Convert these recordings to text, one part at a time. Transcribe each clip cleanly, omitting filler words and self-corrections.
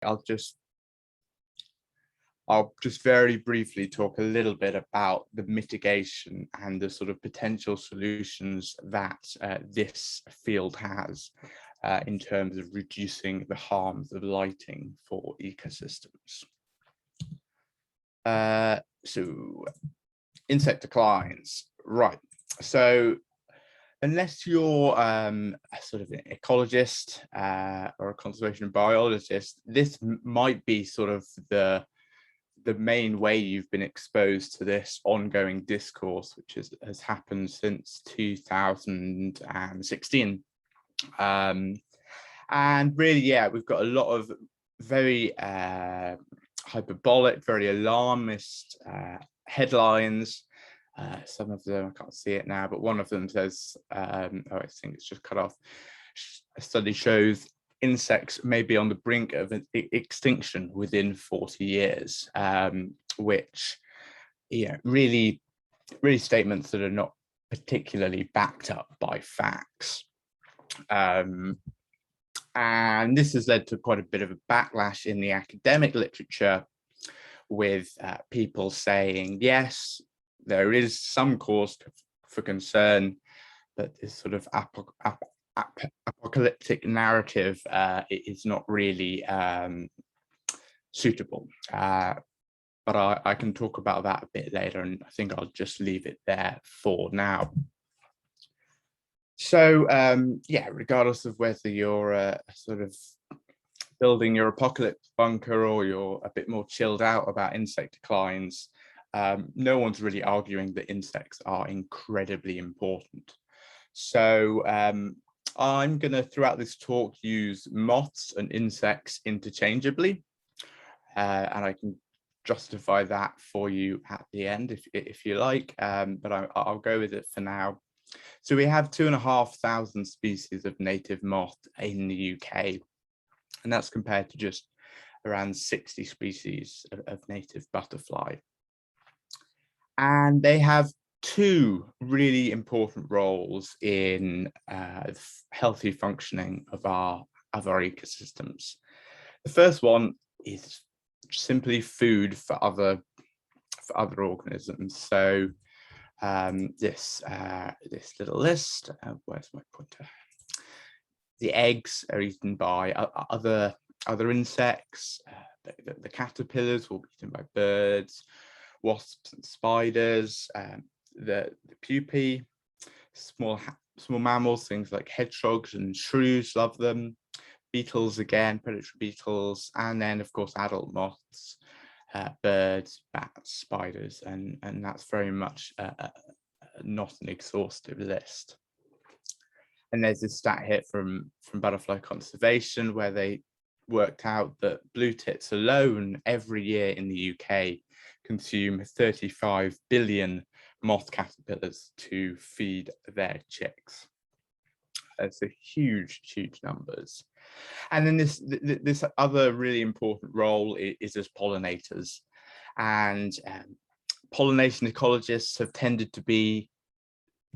I'll just very briefly talk a little bit about the mitigation and the sort of potential solutions that this field has in terms of reducing the harms of lighting for ecosystems. So insect declines, right. So unless you're sort of an ecologist or a conservation biologist, this might be sort of the main way you've been exposed to this ongoing discourse, which has happened since 2016. And really, yeah, we've got a lot of very hyperbolic, very alarmist headlines. Some of them, I can't see it now, but one of them says, oh, I think it's just cut off. A study shows insects may be on the brink of an extinction within 40 years, which, really statements that are not particularly backed up by facts. And this has led to quite a bit of a backlash in the academic literature, with people saying, yes, there is some cause for concern, but this sort of apocalyptic narrative is not really suitable. But I can talk about that a bit later, and I think I'll just leave it there for now. So yeah, regardless of whether you're sort of building your apocalypse bunker or you're a bit more chilled out about insect declines, no one's really arguing that insects are incredibly important. So I'm going to, throughout this talk, use moths and insects interchangeably, and I can justify that for you at the end if you like, but I'll go with it for now. So we have 2,500 species of native moth in the UK, and that's compared to just around 60 species of native butterfly. And they have two really important roles in healthy functioning of our ecosystems. The first one is simply food for other organisms. So this little list, where's my pointer? The eggs are eaten by other insects. The caterpillars will be eaten by birds, wasps and spiders. The pupae, small mammals, things like hedgehogs and shrews love them. Beetles, again, predatory beetles, and then of course adult moths, birds, bats, spiders, and that's very much not an exhaustive list. And there's this stat here from Butterfly Conservation, where they worked out that blue tits alone every year in the UK consume 35 billion moth caterpillars to feed their chicks. So huge numbers. And then this other really important role is as pollinators. And pollination ecologists have tended to be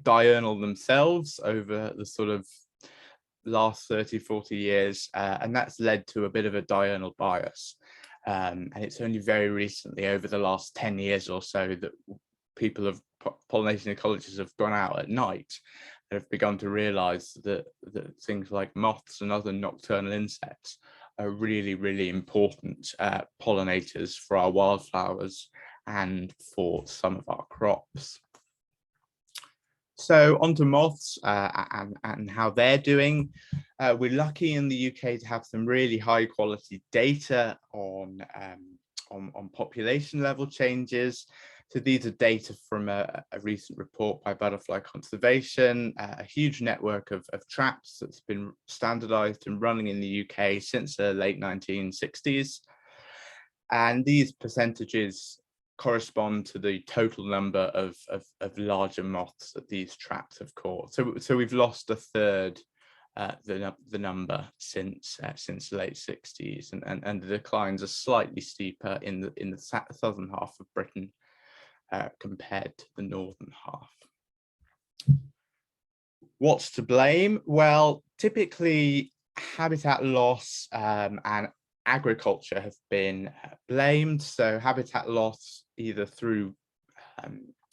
diurnal themselves over the sort of last 30-40 years, and that's led to a bit of a diurnal bias. And it's only very recently, over the last 10 years or so, that pollination ecologists have gone out at night and have begun to realize that things like moths and other nocturnal insects are really important pollinators for our wildflowers and for some of our crops. So onto moths and how they're doing. We're lucky in the UK to have some really high quality data on population level changes. So these are data from a recent report by Butterfly Conservation, a huge network of traps that's been standardized and running in the UK since the late 1960s. And these percentages correspond to the total number of larger moths that these traps have caught. So we've lost a third the number since the late 60s, and the declines are slightly steeper in the southern half of Britain compared to the northern half. What's to blame? Well, typically habitat loss and agriculture has been blamed. So habitat loss either through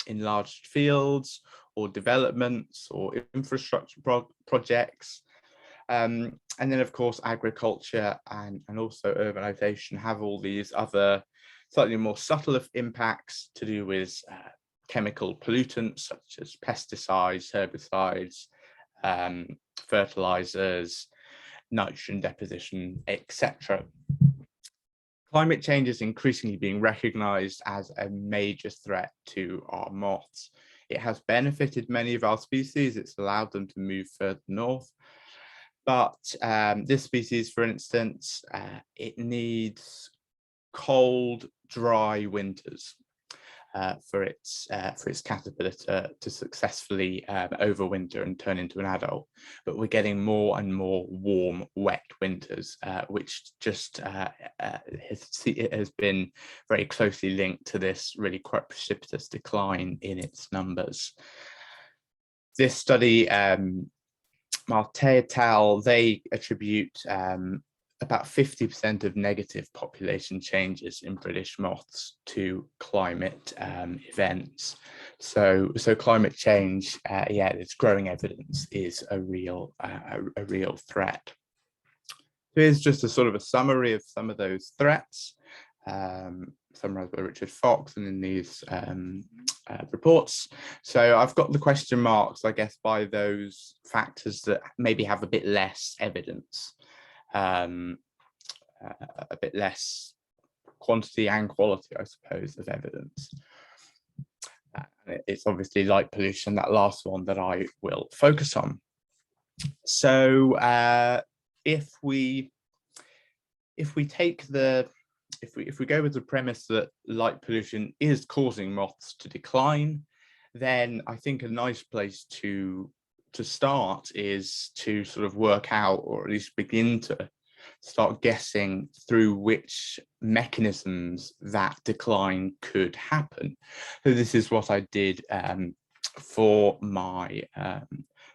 enlarged fields or developments or infrastructure projects. And then, of course, agriculture and also urbanization have all these other slightly more subtle impacts to do with chemical pollutants such as pesticides, herbicides, fertilizers, nitrogen deposition, etc. Climate change is increasingly being recognized as a major threat to our moths. It has benefited many of our species. It's allowed them to move further north. But this species, for instance, it needs cold, dry winters for its caterpillar to successfully overwinter and turn into an adult. But we're getting more and more warm, wet winters, which just has been very closely linked to this really quite precipitous decline in its numbers. This study, Marte et al., they attribute about 50% of negative population changes in British moths to climate events. So climate change, yeah, its growing evidence is a real threat. Here's just a sort of a summary of some of those threats, summarized by Richard Fox and in these reports. So I've got the question marks, I guess, by those factors that maybe have a bit less evidence. A bit less quantity and quality, I suppose, of evidence. It's obviously light pollution, that last one, that I will focus on. So if we go with the premise that light pollution is causing moths to decline, then I think a nice place to start is to sort of work out, or at least begin to start guessing through which mechanisms that decline could happen. So this is what I did for my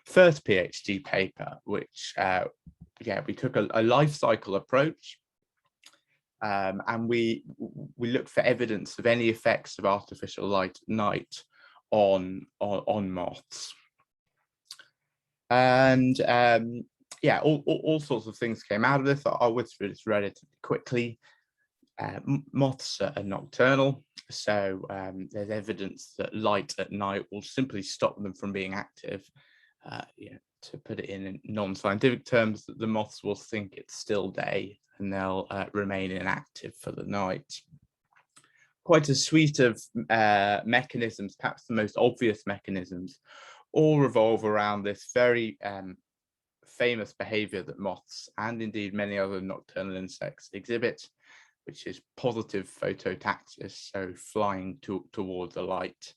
first PhD paper, which we took a life cycle approach, and we looked for evidence of any effects of artificial light at night on moths. And yeah, all sorts of things came out of this. I'll whiz through this relatively quickly. Moths are nocturnal, so there's evidence that light at night will simply stop them from being active. To put it in non-scientific terms, the moths will think it's still day and they'll remain inactive for the night. Quite a suite of mechanisms, perhaps the most obvious mechanisms, all revolve around this very famous behavior that moths and indeed many other nocturnal insects exhibit, which is positive phototaxis, so flying towards the light.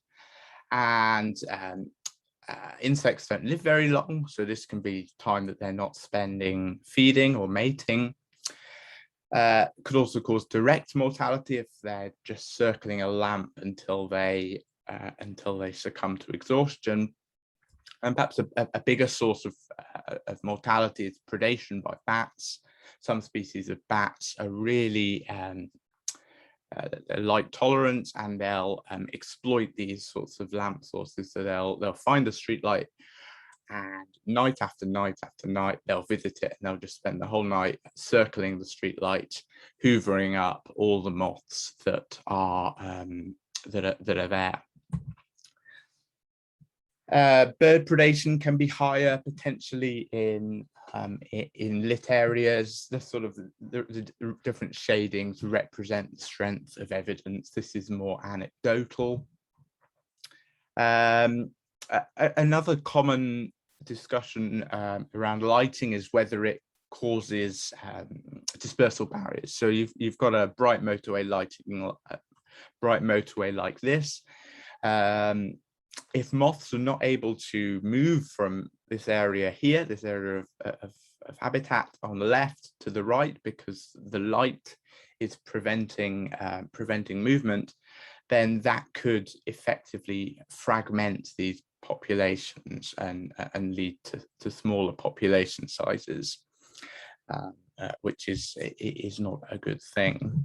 And insects don't live very long, so this can be time that they're not spending feeding or mating. Could also cause direct mortality if they're just circling a lamp until they succumb to exhaustion. And perhaps a bigger source of mortality is predation by bats. Some species of bats are really they're light tolerant, and they'll exploit these sorts of lamp sources. So they'll find a street light, and night after night after night they'll visit it, and they'll just spend the whole night circling the street light, hoovering up all the moths that are there. Bird predation can be higher potentially in lit areas. The different shadings represent the strength of evidence. This is more anecdotal. Another common discussion around lighting is whether it causes dispersal barriers. So you've got a bright motorway like this. If moths are not able to move from this area here, this area of habitat on the left to the right, because the light is preventing movement, then that could effectively fragment these populations and lead to smaller population sizes. which is not a good thing.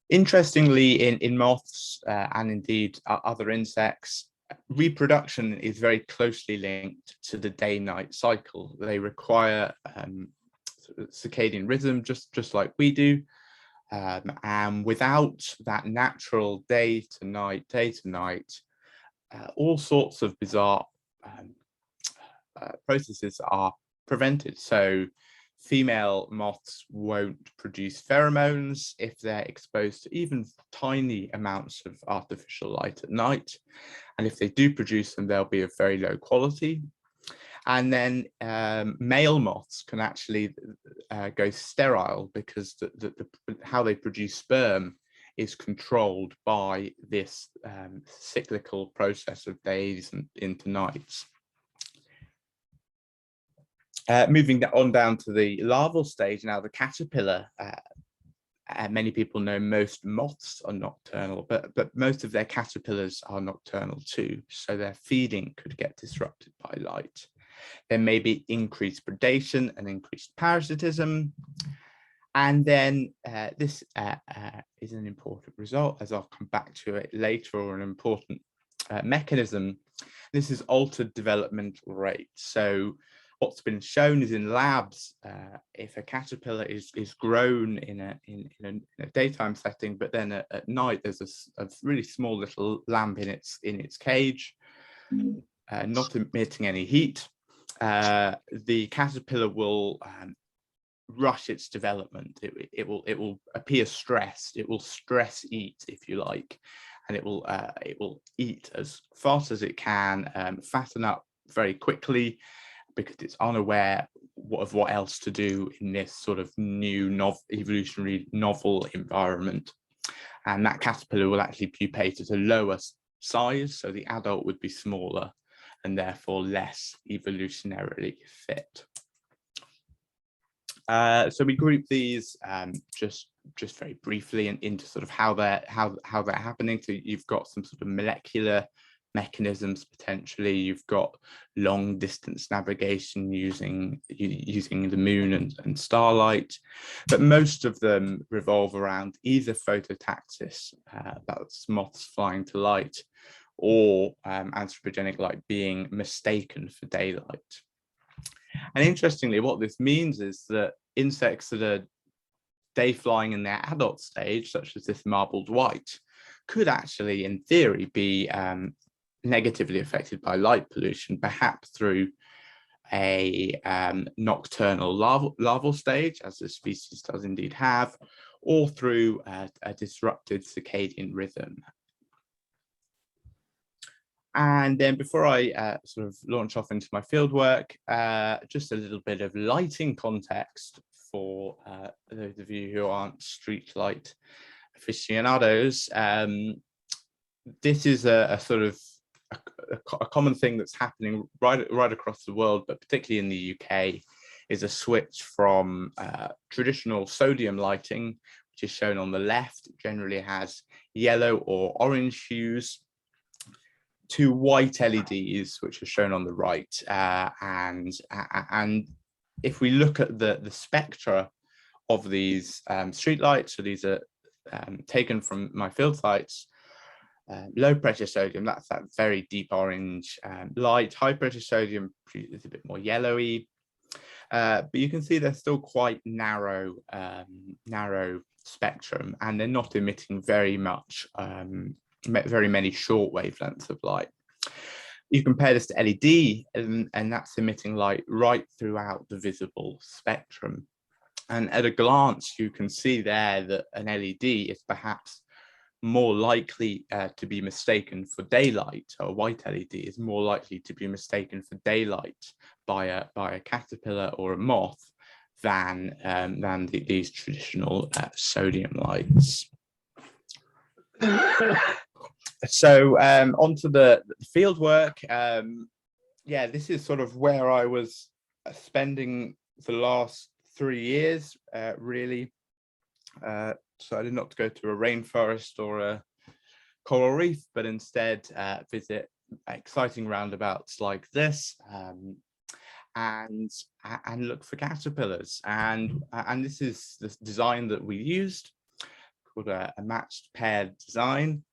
Interestingly, in moths and indeed other insects, reproduction is very closely linked to the day-night cycle. They require circadian rhythm, just like we do. And without that natural day to night, all sorts of bizarre processes are prevented. So female moths won't produce pheromones if they're exposed to even tiny amounts of artificial light at night. And if they do produce them, they'll be of very low quality. And then male moths can actually go sterile because how they produce sperm is controlled by this cyclical process of days and into nights. Moving on down to the larval stage now, the caterpillar. Many people know most moths are nocturnal, but most of their caterpillars are nocturnal too, so their feeding could get disrupted by light. There may be increased predation and increased parasitism. And then this is an important result, as I'll come back to it later, or an important mechanism. This is altered developmental rate. So what's been shown is in labs, if a caterpillar is grown in a daytime setting, but then at night there's a really small little lamp in its cage, not emitting any heat, the caterpillar will rush its development. It will appear stressed. It will stress eat, if you like, and it will eat as fast as it can, fatten up very quickly, because it's unaware of what else to do in this sort of new evolutionary novel environment. And that caterpillar will actually pupate at a lower size, so the adult would be smaller and therefore less evolutionarily fit. So we group these just very briefly into sort of how they're happening. So you've got some sort of molecular mechanisms potentially. You've got long distance navigation using the moon and starlight, but most of them revolve around either phototaxis, that's moths flying to light, or anthropogenic light being mistaken for daylight. And interestingly, what this means is that insects that are day flying in their adult stage, such as this marbled white, could actually, in theory, be negatively affected by light pollution, perhaps through a nocturnal larval stage, as the species does indeed have, or through a disrupted circadian rhythm. And then before I sort of launch off into my fieldwork, just a little bit of lighting context for those of you who aren't street light aficionados. This is a sort of a common thing that's happening right across the world, but particularly in the UK, is a switch from traditional sodium lighting, which is shown on the left. It generally has yellow or orange hues, to white LEDs, which are shown on the right. And if we look at the spectra of these street lights, so these are taken from my field sites, low pressure sodium, that's that very deep orange light. High pressure sodium is a bit more yellowy, but you can see they're still quite narrow spectrum, and they're not emitting very much, very many short wavelengths of light. You compare this to LED, and that's emitting light right throughout the visible spectrum. And at a glance, you can see there that an LED is perhaps more likely to be mistaken for daylight, or a white LED is more likely to be mistaken for daylight by a caterpillar or a moth than these traditional sodium lights. So onto the field work. Yeah, this is sort of where I was spending the last 3 years, really. Decided not to go to a rainforest or a coral reef, but instead visit exciting roundabouts like this. and look for caterpillars. And this is the design that we used, called a matched paired design.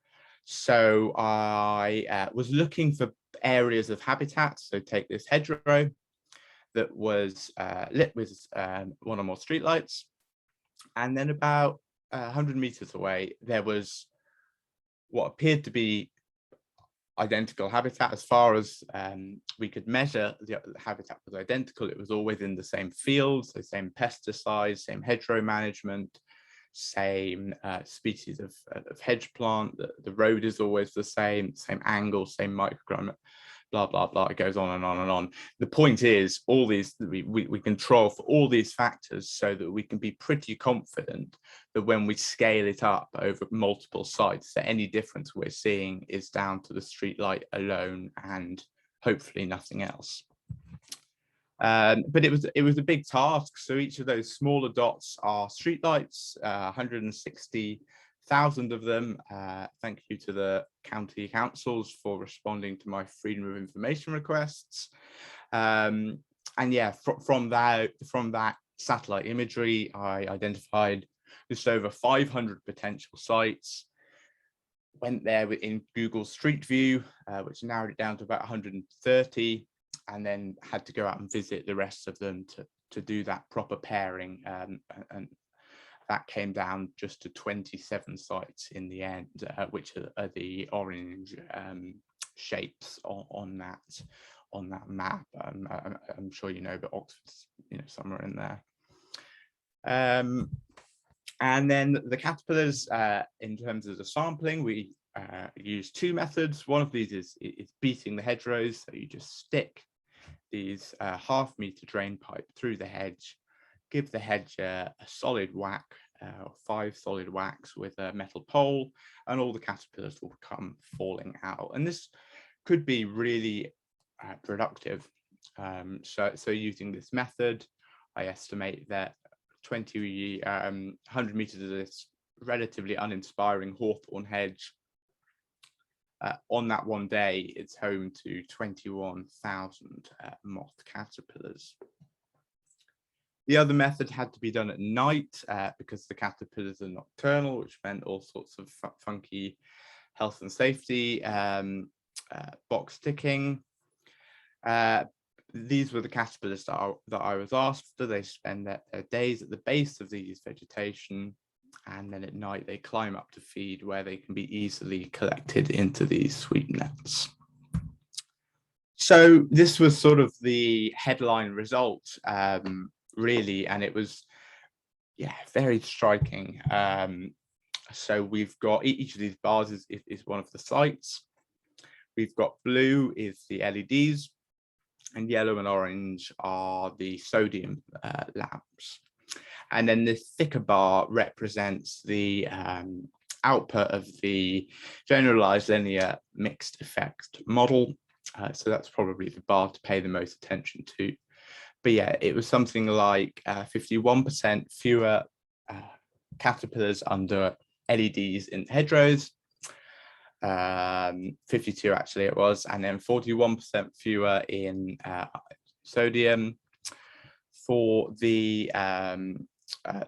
So I was looking for areas of habitat. So take this hedgerow that was lit with one or more streetlights, and then about 100 meters away, there was what appeared to be identical habitat. As far as we could measure, the habitat was identical. It was all within the same fields, the same pesticides, same hedgerow management, same species of hedge plant. The road is always the same angle, same microclimate, blah, blah, blah. It goes on and on and on. The point is, all these, we control for all these factors so that we can be pretty confident that when we scale it up over multiple sites, that any difference we're seeing is down to the street light alone and hopefully nothing else. But it was a big task. So each of those smaller dots are streetlights, 160,000 of them. Thank you to the county councils for responding to my freedom of information requests. And yeah, from that satellite imagery, I identified just over 500 potential sites. Went there in Google Street View, which narrowed it down to about 130. And then had to go out and visit the rest of them to do that proper pairing. And that came down just to 27 sites in the end, which are the orange shapes on that map. I'm sure you know, but Oxford's somewhere in there. And then the caterpillars, in terms of the sampling, we use two methods. One of these is beating the hedgerows. So you just stick these half-meter drain pipe through the hedge, give the hedge a solid whack, 5 solid whacks with a metal pole, and all the caterpillars will come falling out. And this could be really productive. So using this method, I estimate that 100 meters of this relatively uninspiring hawthorn hedge, on that one day, it's home to 21,000 moth caterpillars. The other method had to be done at night because the caterpillars are nocturnal, which meant all sorts of funky health and safety, box ticking. These were the caterpillars that I was after. They spend their days at the base of these vegetation, and then at night they climb up to feed, where they can be easily collected into these sweep nets. So this was sort of the headline result, really, and it was, yeah, very striking. So we've got each of these bars is one of the sites. We've got blue is the LEDs, and yellow and orange are the sodium lamps. And then this thicker bar represents the output of the generalized linear mixed effect model. So that's probably the bar to pay the most attention to. But yeah, it was something like 51% fewer caterpillars under LEDs in hedgerows, 52 actually it was, and then 41% fewer in sodium. For the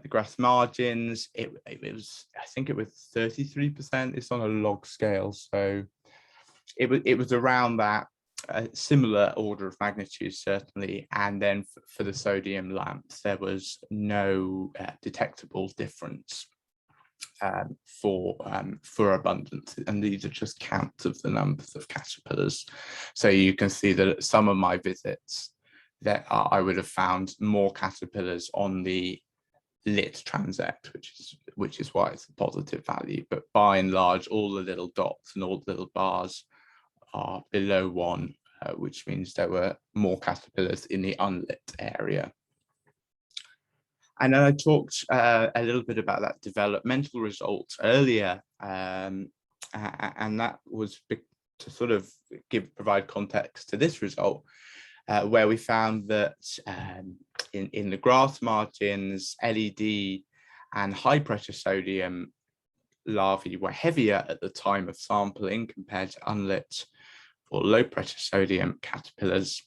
grass margins, it was, I think it was 33%. It's on a log scale, so it was around that similar order of magnitude, certainly. And then for the sodium lamps, there was no detectable difference for abundance, and these are just counts of the numbers of caterpillars. So you can see that at some of my visits, that I would have found more caterpillars on the lit transect, which is why it's a positive value. But by and large, all the little dots and all the little bars are below 1, which means there were more caterpillars in the unlit area. And then I talked a little bit about that developmental result earlier, and that was to sort of provide context to this result, where we found that in the grass margins, LED and high pressure sodium larvae were heavier at the time of sampling compared to unlit or low pressure sodium caterpillars.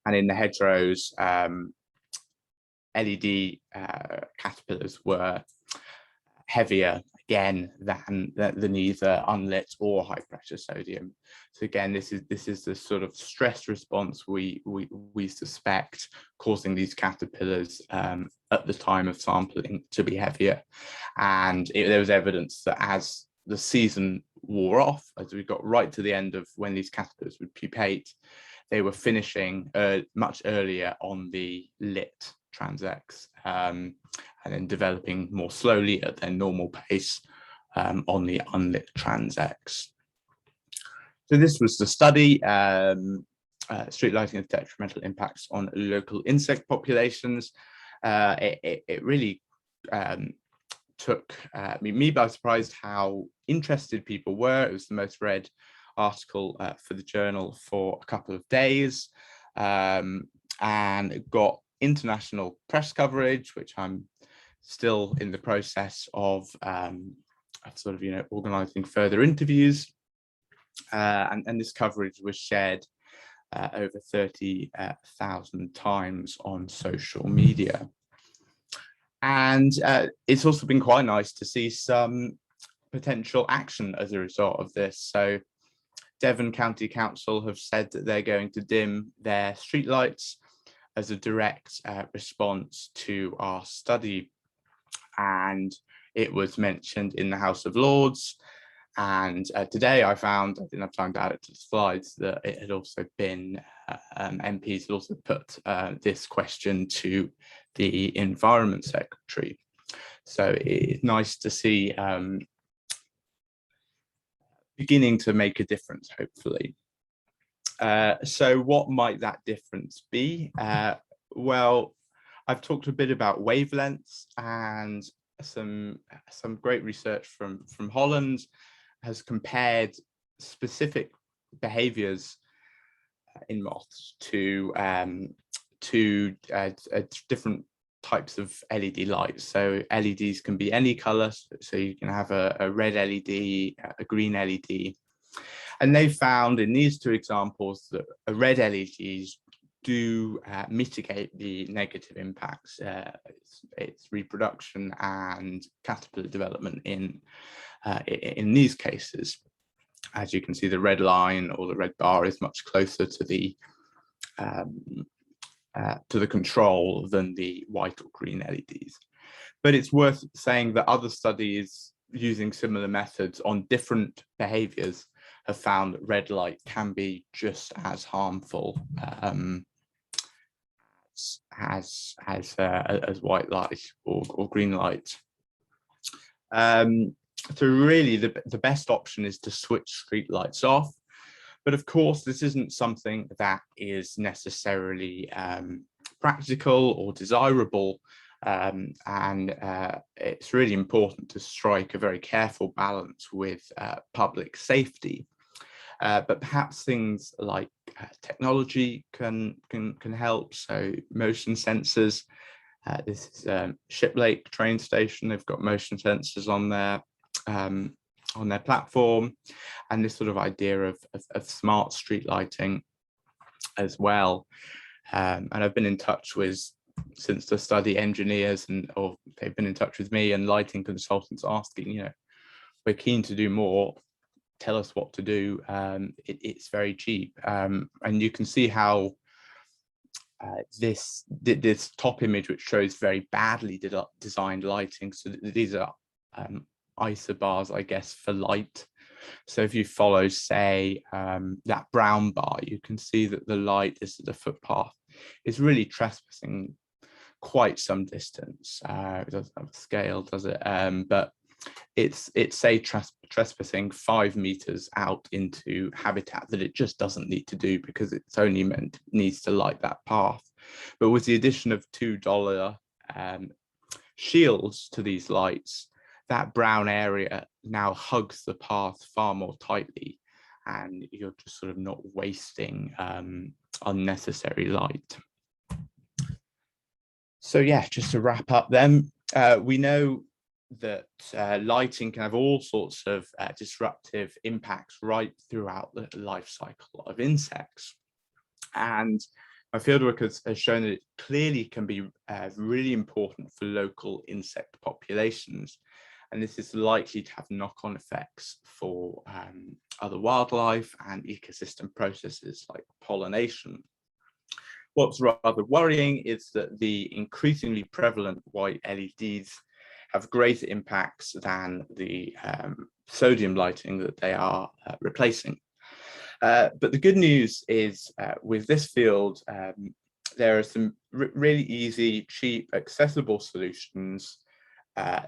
And in the hedgerows, LED caterpillars were heavier again than either unlit or high pressure sodium. So again, this is the sort of stress response we suspect causing these caterpillars at the time of sampling to be heavier. And there was evidence that as the season wore off, as we got right to the end of when these caterpillars would pupate, they were finishing much earlier on the lit transects, and then developing more slowly at their normal pace on the unlit transects. So this was the study. Street lighting has detrimental impacts on local insect populations. It really took me by surprise how interested people were. It was the most read article for the journal for a couple of days, and it got international press coverage, which I'm still in the process of sort of, organizing further interviews, and this coverage was shared over 30,000 times on social media. And it's also been quite nice to see some potential action as a result of this. So Devon County Council have said that they're going to dim their streetlights as a direct response to our study. And it was mentioned in the House of Lords. And today I found, I didn't have time to add it to the slides, that it had also been, MPs had also put this question to the Environment Secretary. So it's nice to see beginning to make a difference, hopefully. So what might that difference be? Well, I've talked a bit about wavelengths, and some great research from Holland has compared specific behaviors in moths to different types of LED lights. So LEDs can be any color, so you can have a red LED, a green LED. And they found in these two examples that red LEDs do mitigate the negative impacts, its reproduction and caterpillar development in these cases. As you can see, the red line or the red bar is much closer to the control than the white or green LEDs. But it's worth saying that other studies using similar methods on different behaviors have found that red light can be just as harmful as white light or green light. So really the best option is to switch street lights off. But of course, this isn't something that is necessarily practical or desirable. And it's really important to strike a very careful balance with public safety. But perhaps things like technology can help. So motion sensors. This is Shiplake train station. They've got motion sensors on their platform, and this sort of idea of smart street lighting as well. And I've been in touch with, since the study, engineers, or they've been in touch with me and lighting consultants asking, we're keen to do more. Tell us what to do. It's very cheap, and you can see how this top image, which shows very badly designed lighting. So these are isobars, I guess, for light. So if you follow, say, that brown bar, you can see that the light is the footpath is really trespassing quite some distance. It doesn't have a scale, does it? But it's say trespassing 5 meters out into habitat that it just doesn't need to do, because it's only needs to light that path. But with the addition of $2 shields to these lights, that brown area now hugs the path far more tightly, and you're just sort of not wasting unnecessary light. So yeah, just to wrap up then, we know that lighting can have all sorts of disruptive impacts right throughout the life cycle of insects. And My fieldwork has shown that it clearly can be really important for local insect populations, and this is likely to have knock-on effects for other wildlife and ecosystem processes like pollination. What's rather worrying is that the increasingly prevalent white LEDs have greater impacts than the sodium lighting that they are replacing. But the good news is with this field, there are some really easy, cheap, accessible solutions.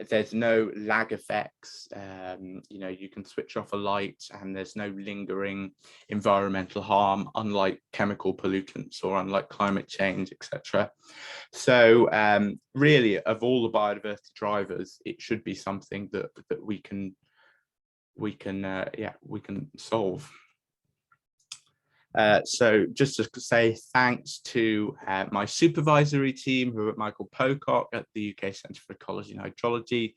There's no lag effects. You can switch off a light and there's no lingering environmental harm, unlike chemical pollutants or unlike climate change, etc. So really, of all the biodiversity drivers, it should be something that we can solve. So just to say thanks to my supervisory team, who are Michael Pocock at the UK Centre for Ecology and Hydrology,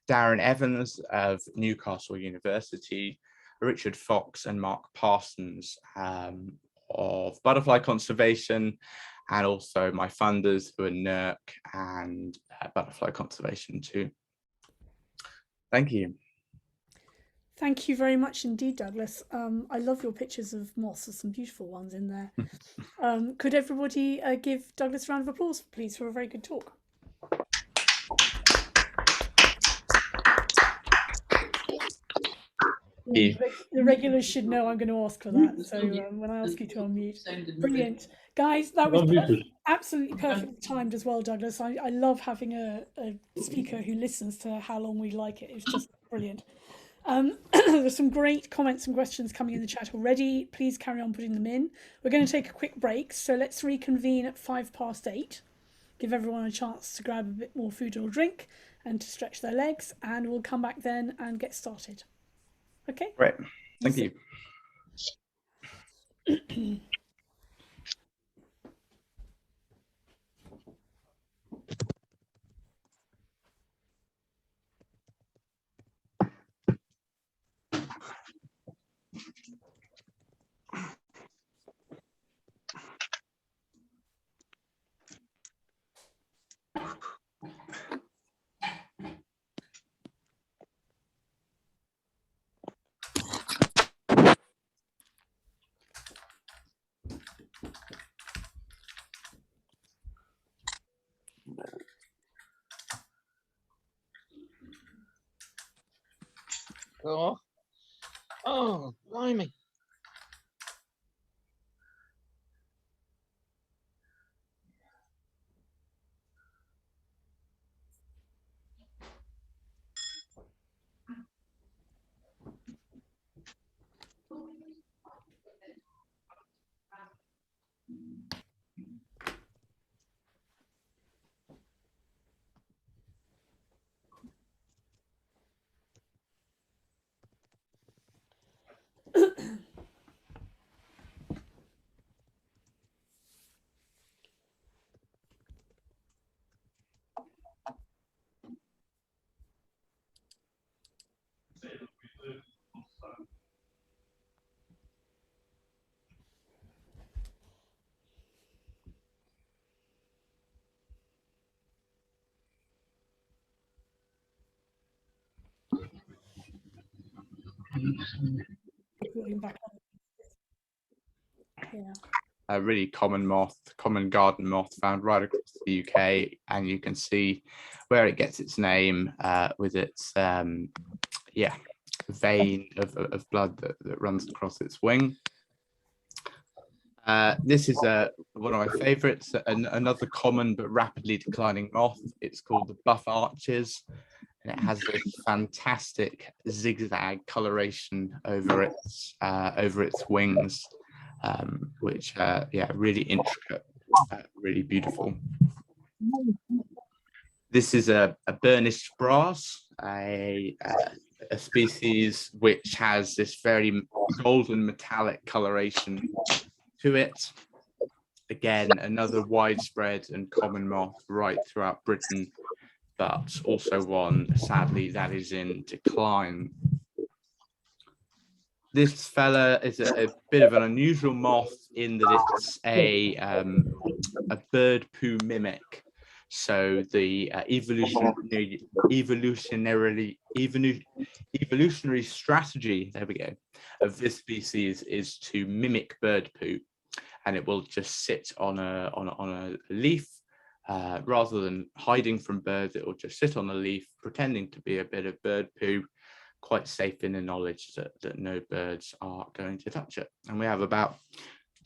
Darren Evans of Newcastle University, Richard Fox and Mark Parsons of Butterfly Conservation, and also my funders who are NERC and Butterfly Conservation too. Thank you. Thank you very much indeed, Douglas. I love your pictures of moths. There's some beautiful ones in there. Could everybody give Douglas a round of applause, please, for a very good talk? The regulars should know I'm going to ask for that. So when I ask you to unmute, brilliant. Guys, that was absolutely perfectly timed as well, Douglas. I love having a speaker who listens to how long we like it. It's just brilliant. There's some great comments and questions coming in the chat already. Please carry on putting them in. We're going to take a quick break, so let's reconvene at 8:05. Give everyone a chance to grab a bit more food or drink and to stretch their legs, and we'll come back then and get started. Okay? Great. Thank you. Oh, blimey. Yeah. A really common moth, common garden moth found right across the UK, and you can see where it gets its name with its vein of blood that runs across its wing. This is one of my favorites, another common but rapidly declining moth. It's called the buff arches, and it has this fantastic zigzag coloration over its wings, which really intricate, really beautiful. This is a burnished brass, a species which has this very golden metallic coloration to it. Again, another widespread and common moth right throughout Britain, but also one, sadly, that is in decline. this fella is a bit of an unusual moth in that it's a bird poo mimic. So the evolutionary strategy, there we go, of this species is to mimic bird poo, and it will just sit on a leaf. Rather than hiding from birds, it will just sit on a leaf, pretending to be a bit of bird poo, quite safe in the knowledge that no birds are going to touch it. And we have about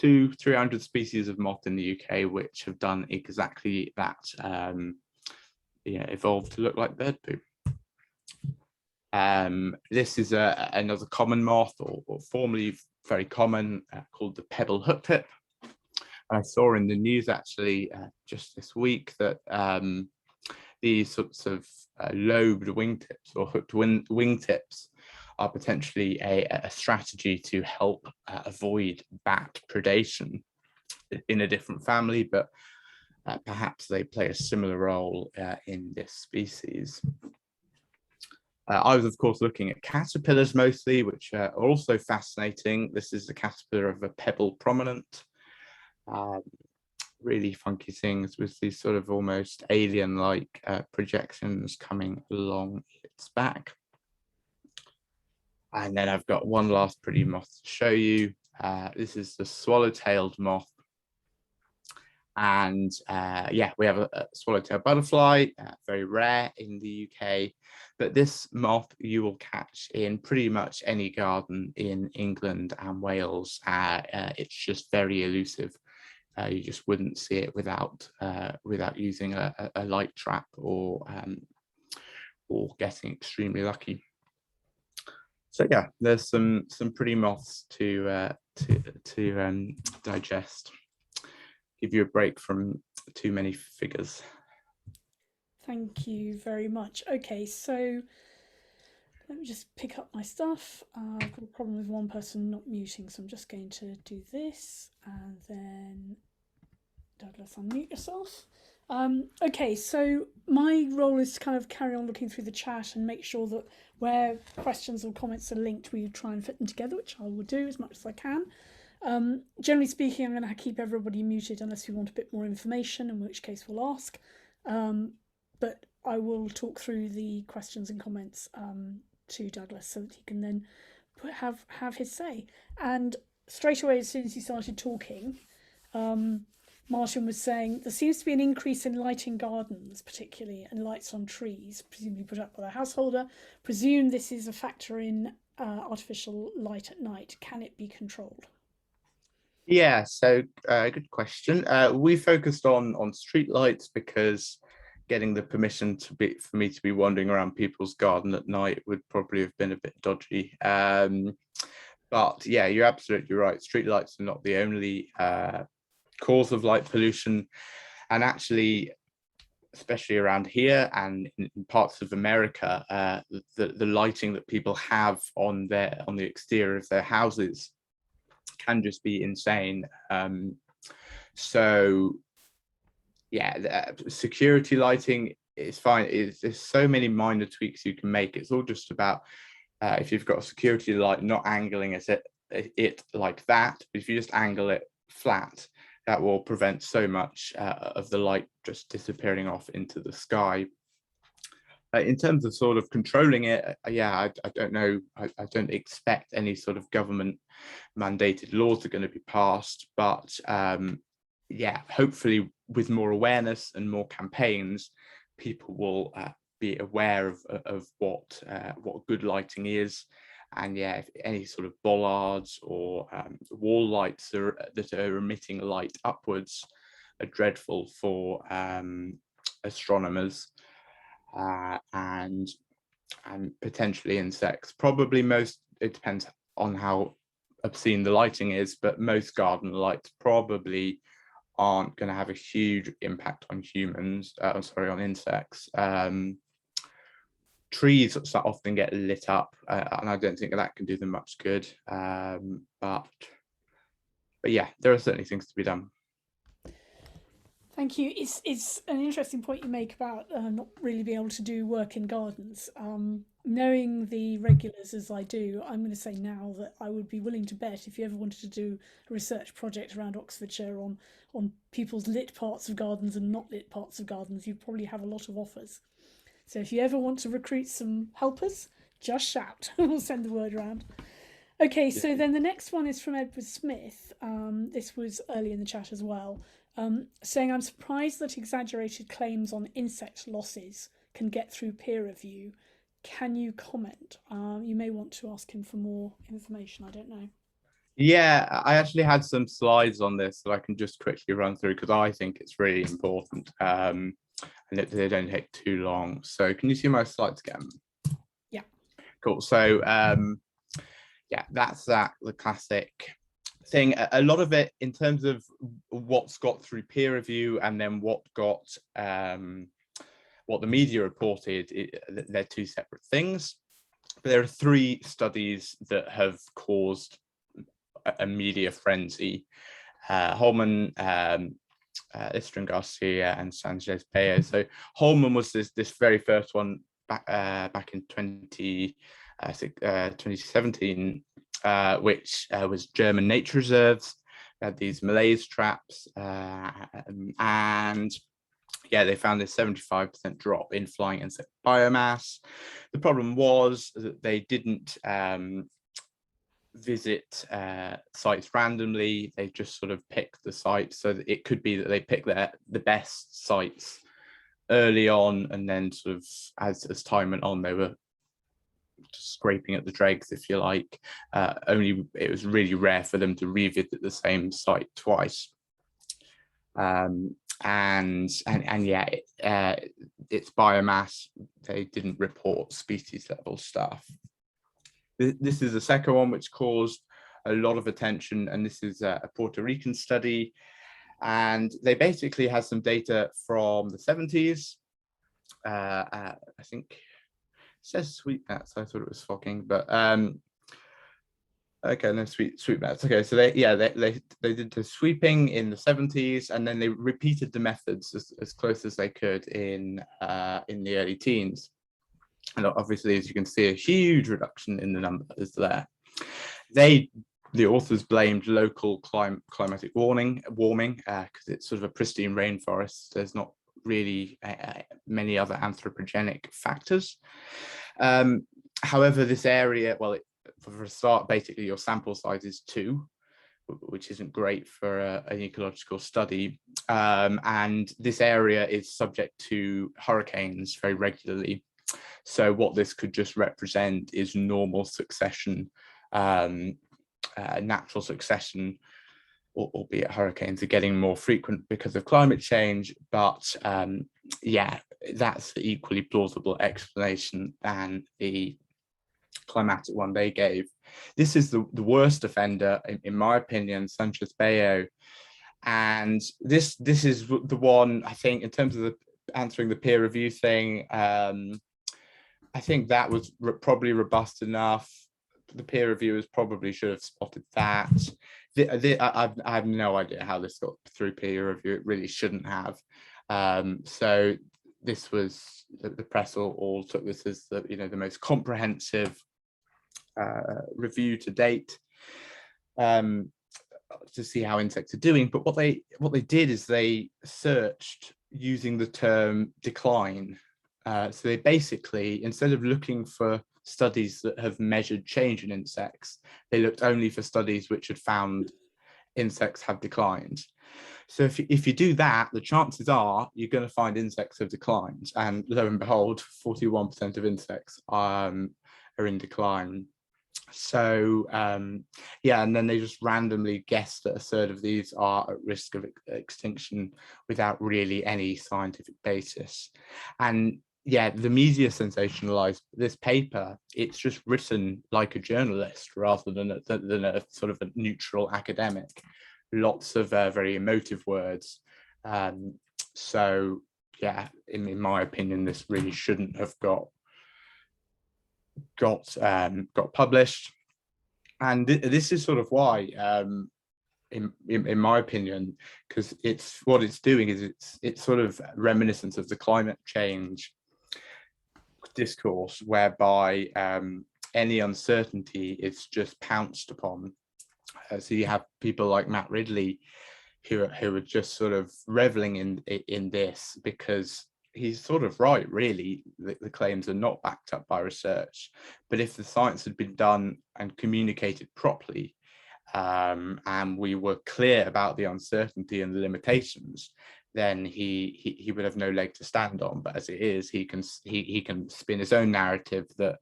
200-300 species of moth in the UK which have done exactly that, evolved to look like bird poo. This is another common moth, or formerly very common, called the pebble hooktip. I saw in the news actually just this week that these sorts of lobed wingtips or hooked wingtips are potentially a strategy to help avoid bat predation in a different family, but perhaps they play a similar role in this species. I was, of course, looking at caterpillars mostly, which are also fascinating. This is the caterpillar of a pebble prominent. Really funky things with these sort of almost alien-like projections coming along its back. And then I've got one last pretty moth to show you. This is the swallow-tailed moth. And yeah, we have a swallowtail butterfly, very rare in the UK, but this moth you will catch in pretty much any garden in England and Wales. It's just very elusive. You just wouldn't see it without using a light trap or getting extremely lucky. So yeah, there's some pretty moths to digest. Give you a break from too many figures. Thank you very much. Okay, so let me just pick up my stuff. I've got a problem with one person not muting, so I'm just going to do this, and then Douglas, unmute yourself. Okay, so my role is to kind of carry on looking through the chat and make sure that where questions or comments are linked, we try and fit them together, which I will do as much as I can. Generally speaking, I'm going to keep everybody muted unless we want a bit more information, in which case we'll ask. But I will talk through the questions and comments to Douglas so that he can then have his say. And straight away, as soon as he started talking, Martin was saying there seems to be an increase in lighting gardens, particularly, and lights on trees, presumably put up by the householder. Presume this is a factor in artificial light at night. Can it be controlled? Yeah, so good question. We focused on street lights because getting the permission for me to be wandering around people's garden at night would probably have been a bit dodgy. But yeah, you're absolutely right. Street lights are not the only cause of light pollution, and actually, especially around here and in parts of America, the lighting that people have on the exterior of their houses can just be insane. So yeah, security lighting is fine. There's so many minor tweaks you can make. It's all just about if you've got a security light, not angling it like that, but if you just angle it flat, that will prevent so much of the light just disappearing off into the sky. In terms of sort of controlling it, yeah, I don't know. I don't expect any sort of government mandated laws are going to be passed, but yeah, hopefully with more awareness and more campaigns, people will be aware of what good lighting is. And yeah, if any sort of bollards or wall lights that are emitting light upwards are dreadful for astronomers. And potentially insects. Probably most, it depends on how obscene the lighting is, but most garden lights probably aren't going to have a huge impact on humans, on insects. Trees often get lit up, and I don't think that can do them much good. But yeah, there are certainly things to be done. Thank you. It's an interesting point you make about not really being able to do work in gardens. knowing the regulars as I do, I'm going to say now that I would be willing to bet if you ever wanted to do a research project around Oxfordshire on people's lit parts of gardens and not lit parts of gardens, you'd probably have a lot of offers. So if you ever want to recruit some helpers, just shout. We'll send the word around. Okay, so then the next one is from Edward Smith. This was early in the chat as well, saying, I'm surprised that exaggerated claims on insect losses can get through peer review. Can you comment? You may want to ask him for more information. I don't know. Yeah, I actually had some slides on this that I can just quickly run through because I think it's really important, and they don't take too long. So can you see my slides again? Yeah. Cool. So yeah, that's the classic thing. A lot of it in terms of what's got through peer review and then what the media reported, they're two separate things. But there are 3 studies that have caused a media frenzy. Holman, Istran Garcia, and Sanchez Bayo. So Holman was this very first one back in 2017, which was German nature reserves. They had these malaise traps, and yeah, they found this 75% drop in flying insect biomass. The problem was that they didn't visit sites randomly. They just sort of picked the sites, so that it could be that they picked the best sites early on, and then sort of as time went on, they were scraping at the dregs, if you like. Only it was really rare for them to revisit the same site twice. And yeah, its biomass, they didn't report species level stuff. This is the second one which caused a lot of attention, and this is a Puerto Rican study, and they basically had some data from the 70s. I think it says sweet bats, I thought it was fogging, but okay, no, sweet bats. Okay, so they did the sweeping in the 70s, and then they repeated the methods as close as they could in the early teens. And obviously, as you can see, a huge reduction in the numbers there. The authors blamed local climatic warming because it's sort of a pristine rainforest. There's not really many other anthropogenic factors. However, this area, well, for a start, basically your sample size is 2, which isn't great for an ecological study. And this area is subject to hurricanes very regularly. So what this could just represent is normal succession, natural succession, albeit hurricanes are getting more frequent because of climate change. But yeah, that's the equally plausible explanation than the climatic one they gave. This is the worst offender, in my opinion, Sanchez Bayo. And this is the one, I think, in terms of answering the peer review thing, I think that was probably robust enough. The peer reviewers probably should have spotted that. I have no idea how this got through peer review. It really shouldn't have. So this was, the press all took this as the most comprehensive review to date, to see how insects are doing. But what they did is they searched using the term decline. So they basically, instead of looking for studies that have measured change in insects, they looked only for studies which had found insects have declined. So if you do that, the chances are you're going to find insects have declined. And lo and behold, 41% of insects are in decline. So yeah, and then they just randomly guessed that a third of these are at risk of extinction without really any scientific basis. And yeah, the media sensationalized this paper. It's just written like a journalist rather than a sort of a neutral academic. Lots of very emotive words. So yeah, in my opinion, this really shouldn't have got published. And this is sort of why, in my opinion, because it's doing is it's sort of reminiscent of the climate change discourse whereby any uncertainty is just pounced upon. So you have people like Matt Ridley who are just sort of reveling in this, because he's sort of right, really. The claims are not backed up by research, but if the science had been done and communicated properly, and we were clear about the uncertainty and the limitations, then he would have no leg to stand on. But as it is, he can spin his own narrative that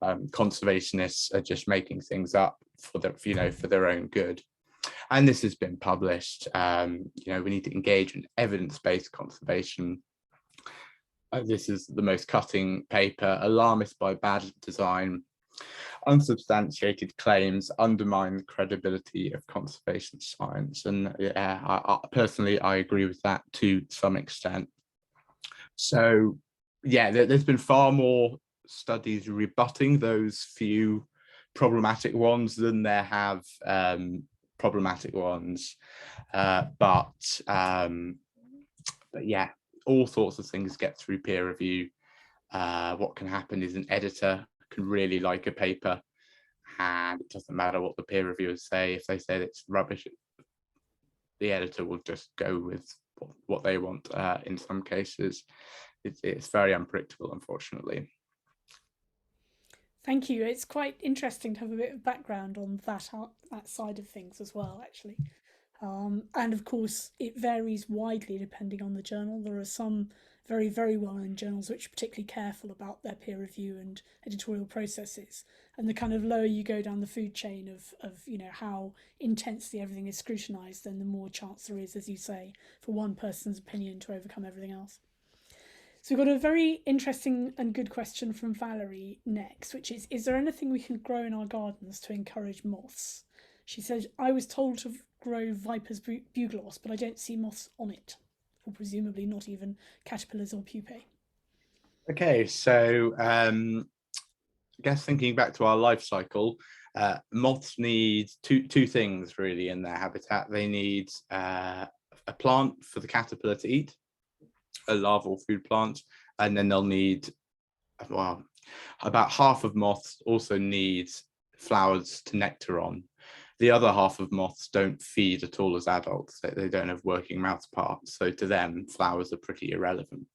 conservationists are just making things up for their own good. And this has been published. We need to engage in evidence-based conservation. This is the most cutting paper. Alarmist by bad design, unsubstantiated claims undermine the credibility of conservation science. And yeah, I personally agree with that to some extent. So yeah, there's been far more studies rebutting those few problematic ones than there have problematic ones. But yeah, all sorts of things get through peer review. What can happen is an editor can really like a paper, and it doesn't matter what the peer reviewers say. If they say it's rubbish, the editor will just go with what they want. In some cases, it's very unpredictable, unfortunately. Thank you. It's quite interesting to have a bit of background on that side of things as well, actually. And of course, it varies widely depending on the journal. There are some very, very well-known journals which are particularly careful about their peer review and editorial processes. And the kind of lower you go down the food chain of how intensely everything is scrutinised, then the more chance there is, as you say, for one person's opinion to overcome everything else. So we've got a very interesting and good question from Valerie next, which is there anything we can grow in our gardens to encourage moths? She says, I was told to grow Viper's bugloss, but I don't see moths on it, or presumably not even caterpillars or pupae. Okay, so I guess thinking back to our life cycle, moths need two things really in their habitat. They need a plant for the caterpillar to eat, a larval food plant, and then they'll need, well, about half of moths also need flowers to nectar on. The other half of moths don't feed at all as adults. They don't have working mouth parts, so to them flowers are pretty irrelevant.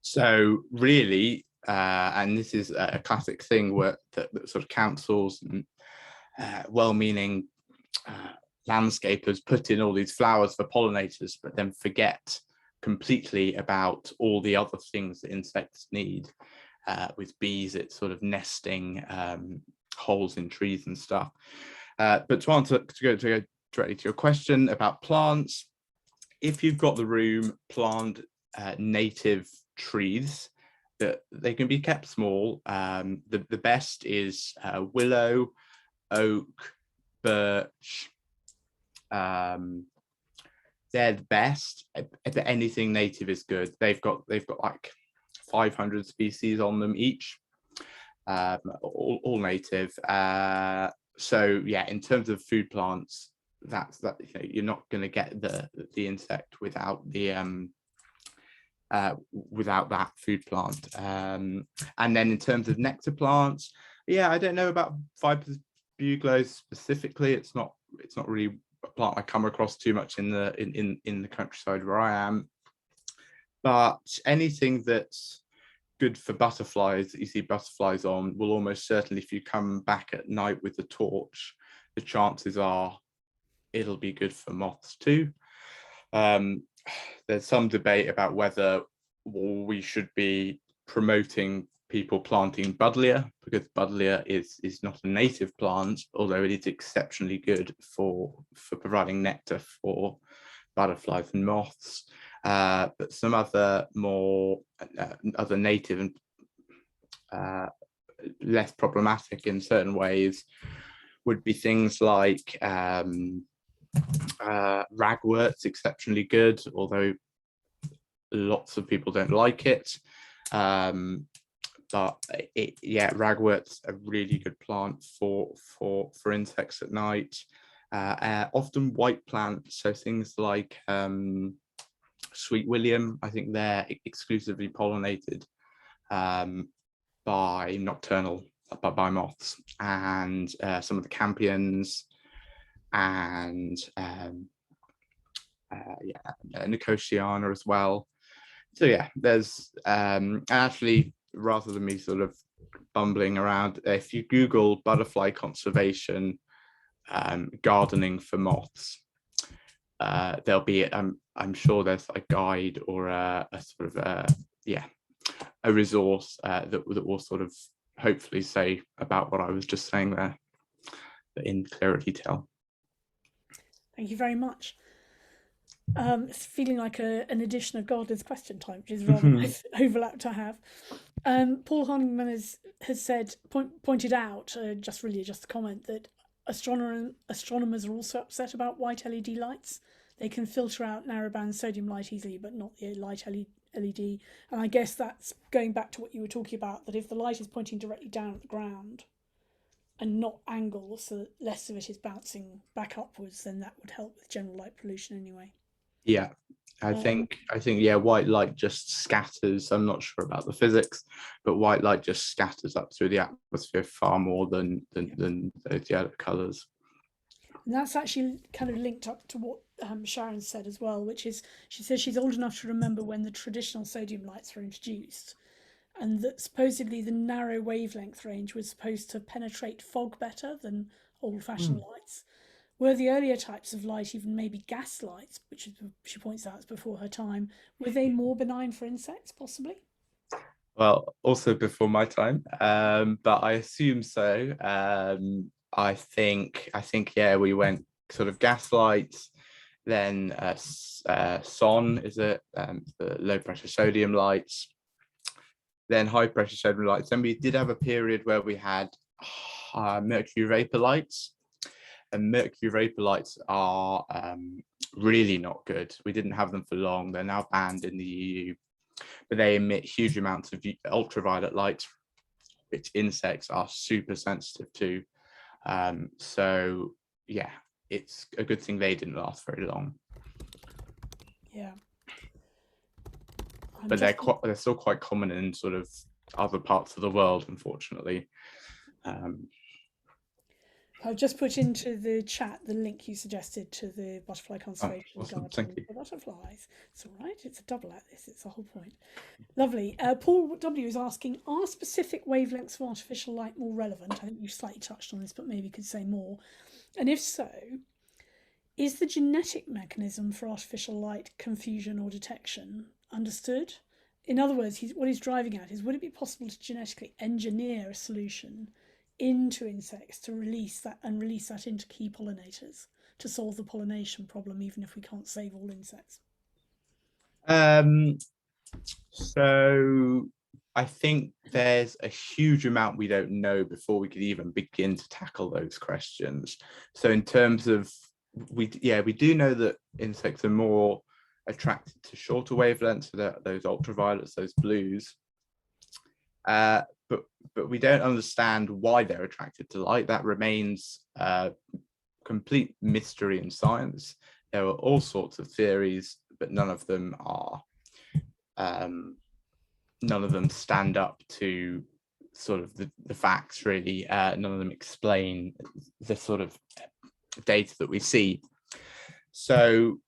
So really, and this is a classic thing where that sort of councils and well-meaning landscapers put in all these flowers for pollinators, but then forget completely about all the other things that insects need. With bees, it's sort of nesting holes in trees and stuff. But to go directly to your question about plants, if you've got the room, plant native trees. That they can be kept small. The best is willow, oak, birch. They're the best. Anything native is good. They've got like 500 species on them each, all native. So yeah, in terms of food plants, that's that. You're not going to get the insect without the without that food plant. And then in terms of nectar plants, yeah, I don't know about Viper's bugloss specifically. It's not really a plant I come across too much in the countryside where I am. But anything that's good for butterflies that you see butterflies on will almost certainly, if you come back at night with the torch, the chances are it'll be good for moths too. There's some debate about whether we should be promoting people planting buddleia, because buddleia is not a native plant, although it is exceptionally good for providing nectar for butterflies and moths. But some other more other native and less problematic in certain ways would be things like ragwort's exceptionally good, although lots of people don't like it. But ragwort's a really good plant for insects at night. Often white plants, so things like Sweet William, I think they're exclusively pollinated. by moths, and some of the campions, and Nicotiana as well. So yeah, there's actually, rather than me sort of bumbling around, if you Google butterfly conservation gardening for moths, there'll be I'm sure there's a guide or a sort of a resource that will sort of hopefully say about what I was just saying there, but in clearer detail. Thank you very much. It's feeling like an edition of Gardener's Question Time, which is rather nice overlap to have. Paul Honeyman has said, pointed out, just a comment, that astronomers are also upset about white LED lights. They can filter out narrowband sodium light easily, but not the light LED. And I guess that's going back to what you were talking about, that if the light is pointing directly down at the ground and not angled, so that less of it is bouncing back upwards, then that would help with general light pollution anyway. Yeah, I think yeah, white light just scatters. I'm not sure about the physics, but white light just scatters up through the atmosphere far more than those yellow colours. And that's actually kind of linked up to what Sharon said as well, which is she says she's old enough to remember when the traditional sodium lights were introduced, and that supposedly the narrow wavelength range was supposed to penetrate fog better than old-fashioned lights. Were the earlier types of light, even maybe gas lights, which she points out is before her time, were they more benign for insects, possibly? Well, also before my time, but I assume so. I think yeah, we went sort of gas lights, then SON is it, the low pressure sodium lights, then high pressure sodium lights. Then we did have a period where we had mercury vapor lights. And mercury vapor lights are really not good. We didn't have them for long. They're now banned in the EU, but they emit huge amounts of ultraviolet light, which insects are super sensitive to. So yeah, it's a good thing they didn't last very long. Yeah. But they're still quite common in sort of other parts of the world, unfortunately. I've just put into the chat the link you suggested to the butterfly conservation awesome. garden for butterflies. It's all right. It's a double at this. It's the whole point. Lovely. Paul W is asking, are specific wavelengths of artificial light more relevant? I think you slightly touched on this, but maybe could say more. And if so, is the genetic mechanism for artificial light confusion or detection understood? In other words, what he's driving at is, would it be possible to genetically engineer a solution into insects to release that into key pollinators to solve the pollination problem, even if we can't save all insects? So I think there's a huge amount we don't know before we could even begin to tackle those questions. So in terms of, we do know that insects are more attracted to shorter wavelengths, so those ultraviolets, those blues. But we don't understand why they're attracted to light. That remains complete mystery in science. There are all sorts of theories, but none of them are none of them stand up to sort of the facts, really. None of them explain the sort of data that we see. So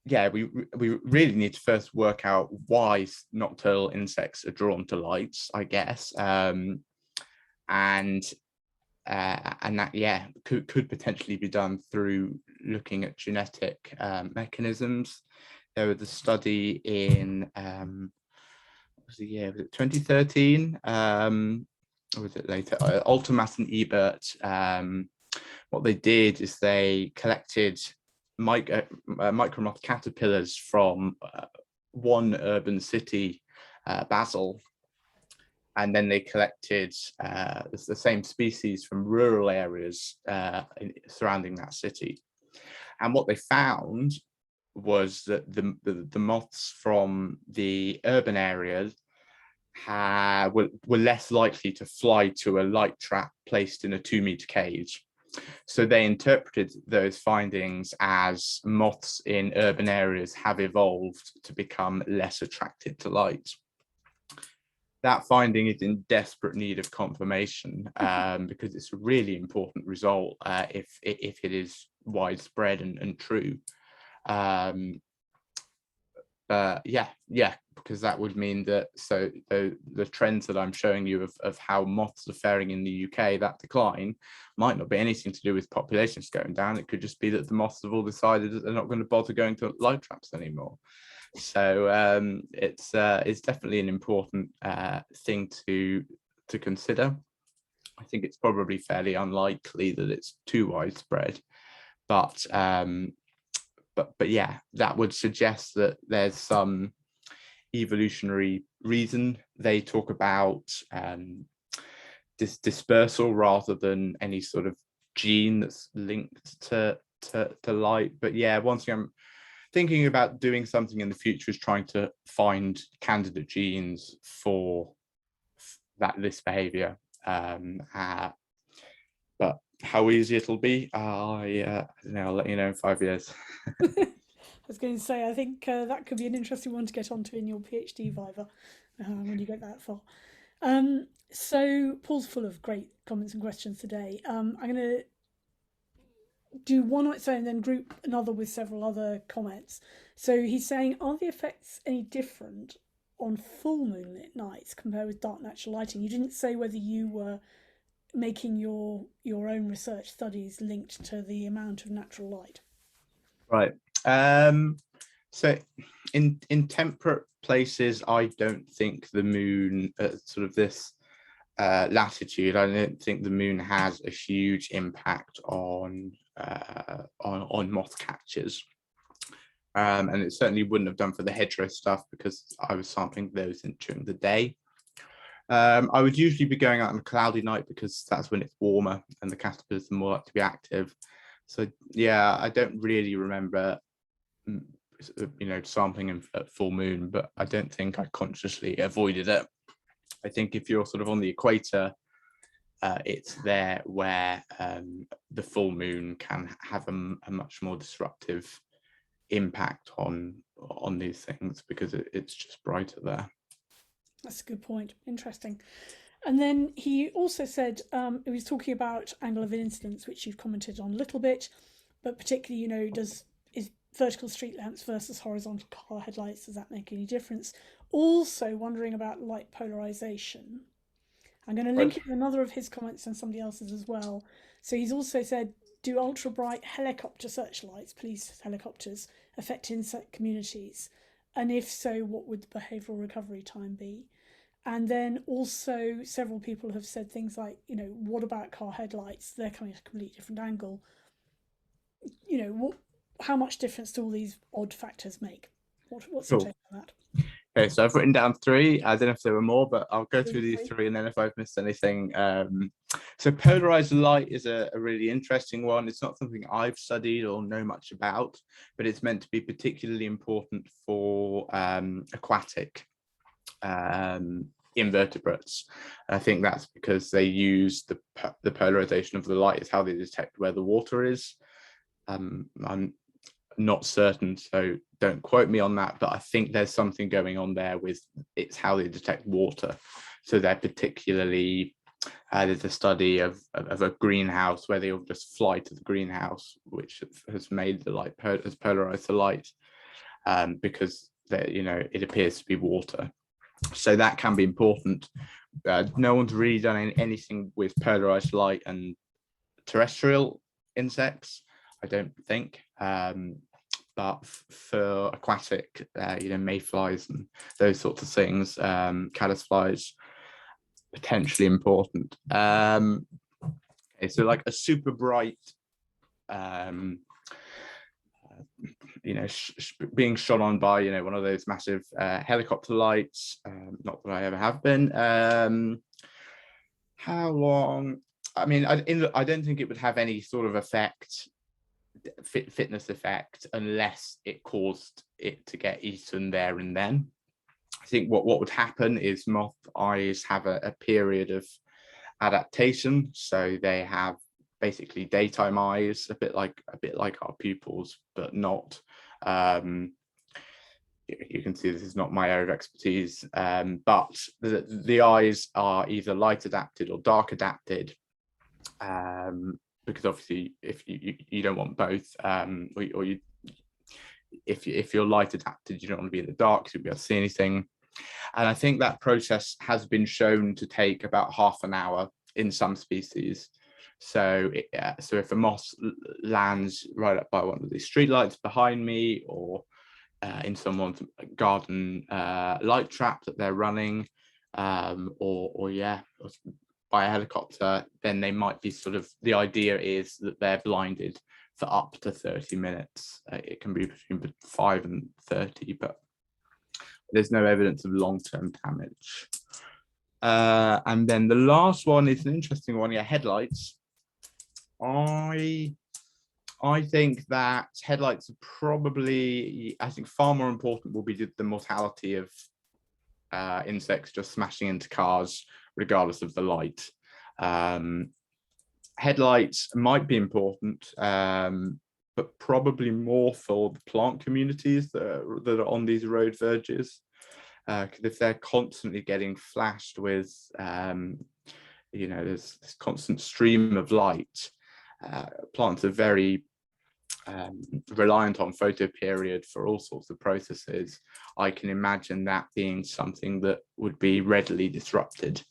yeah, we really need to first work out why nocturnal insects are drawn to lights, I guess, and that could potentially be done through looking at genetic mechanisms. There was a study in was it 2013? Or was it later? Altamas and Ebert. What they did is they collected micromoth caterpillars from one urban city, Basel, and then they collected the same species from rural areas surrounding that city. And what they found was that the moths from the urban areas were less likely to fly to a light trap placed in a 2-meter cage. So they interpreted those findings as moths in urban areas have evolved to become less attracted to light. that finding is in desperate need of confirmation, because it's a really important result if it is widespread and true. Because that would mean that the trends that I'm showing you of how moths are faring in the UK, that decline might not be anything to do with populations going down. It could just be that the moths have all decided that they're not going to bother going to light traps anymore. So it's definitely an important thing to consider. I think it's probably fairly unlikely that it's too widespread, but yeah, that would suggest that there's some evolutionary reason. They talk about this dispersal rather than any sort of gene that's linked to light. But yeah, one thing I'm thinking about doing something in the future is trying to find candidate genes for this behavior. But how easy it'll be, I don't know, I'll let you know in 5 years. I was going to say, I think that could be an interesting one to get onto in your PhD viva when you get that far. So Paul's full of great comments and questions today. I'm going to do one on its own, then group another with several other comments. So he's saying, are the effects any different on full moonlit nights compared with dark natural lighting? You didn't say whether you were making your own research studies linked to the amount of natural light. Right. So in temperate places, I don't think the moon at sort of this latitude, I don't think the moon has a huge impact on moth catchers. And it certainly wouldn't have done for the hedgerow stuff because I was sampling those during the day. I would usually be going out on a cloudy night because that's when it's warmer and the caterpillars are more likely to be active. So yeah, I don't really remember, sampling at full moon, but I don't think I consciously avoided it. I think if you're sort of on the equator, it's there where the full moon can have a much more disruptive impact on these things because it's just brighter there. That's a good point. Interesting. And then he also said, he was talking about angle of incidence, which you've commented on a little bit, but particularly, is vertical street lamps versus horizontal car headlights, does that make any difference? Also wondering about light polarization. I'm going to link it to another of his comments and somebody else's as well. So he's also said, do ultra bright helicopter searchlights, police helicopters, affect insect communities? And if so, what would the behavioural recovery time be? And then also several people have said things like, what about car headlights? They're coming at a completely different angle. How much difference do all these odd factors make? What's your take on that? Okay, so I've written down 3. I don't know if there were more, but I'll go through these 3, and then if I've missed anything. So polarized light is a really interesting one. It's not something I've studied or know much about, but it's meant to be particularly important for aquatic invertebrates. I think that's because they use the polarization of the light is how they detect where the water is. I'm not certain, so don't quote me on that, but I think there's something going on there with it's how they detect water. So they're particularly, there's a study of a greenhouse where they'll just fly to the greenhouse, which has made the light, has polarized the light, because it appears to be water. So that can be important. No one's really done anything with polarized light and terrestrial insects, I don't think. But for aquatic, mayflies and those sorts of things, caddisflies, potentially important. Okay, so like a super bright, being shot on by one of those massive helicopter lights. Not that I ever have been. How long? I mean, I don't think it would have any sort of effect. Fitness effect unless it caused it to get eaten there and then. I think what would happen is moth eyes have a period of adaptation, so they have basically daytime eyes, a bit like our pupils, but not you can see this is not my area of expertise, but the eyes are either light adapted or dark adapted, because obviously if you don't want both, or if you're light adapted, you don't want to be in the dark because you'll be able to see anything. And I think that process has been shown to take about half an hour in some species. So if a moth lands right up by one of these streetlights behind me, or in someone's garden light trap that they're running, or by a helicopter, then they might be the idea is that they're blinded for up to 30 minutes. It can be between 5 and 30, but there's no evidence of long-term damage. And then the last one is an interesting one. Yeah, headlights. I think that headlights are probably, I think far more important will be the mortality of insects just smashing into cars, regardless of the light. Headlights might be important, but probably more for the plant communities that are on these road verges. Because if they're constantly getting flashed with, there's this constant stream of light, plants are very reliant on photoperiod for all sorts of processes. I can imagine that being something that would be readily disrupted.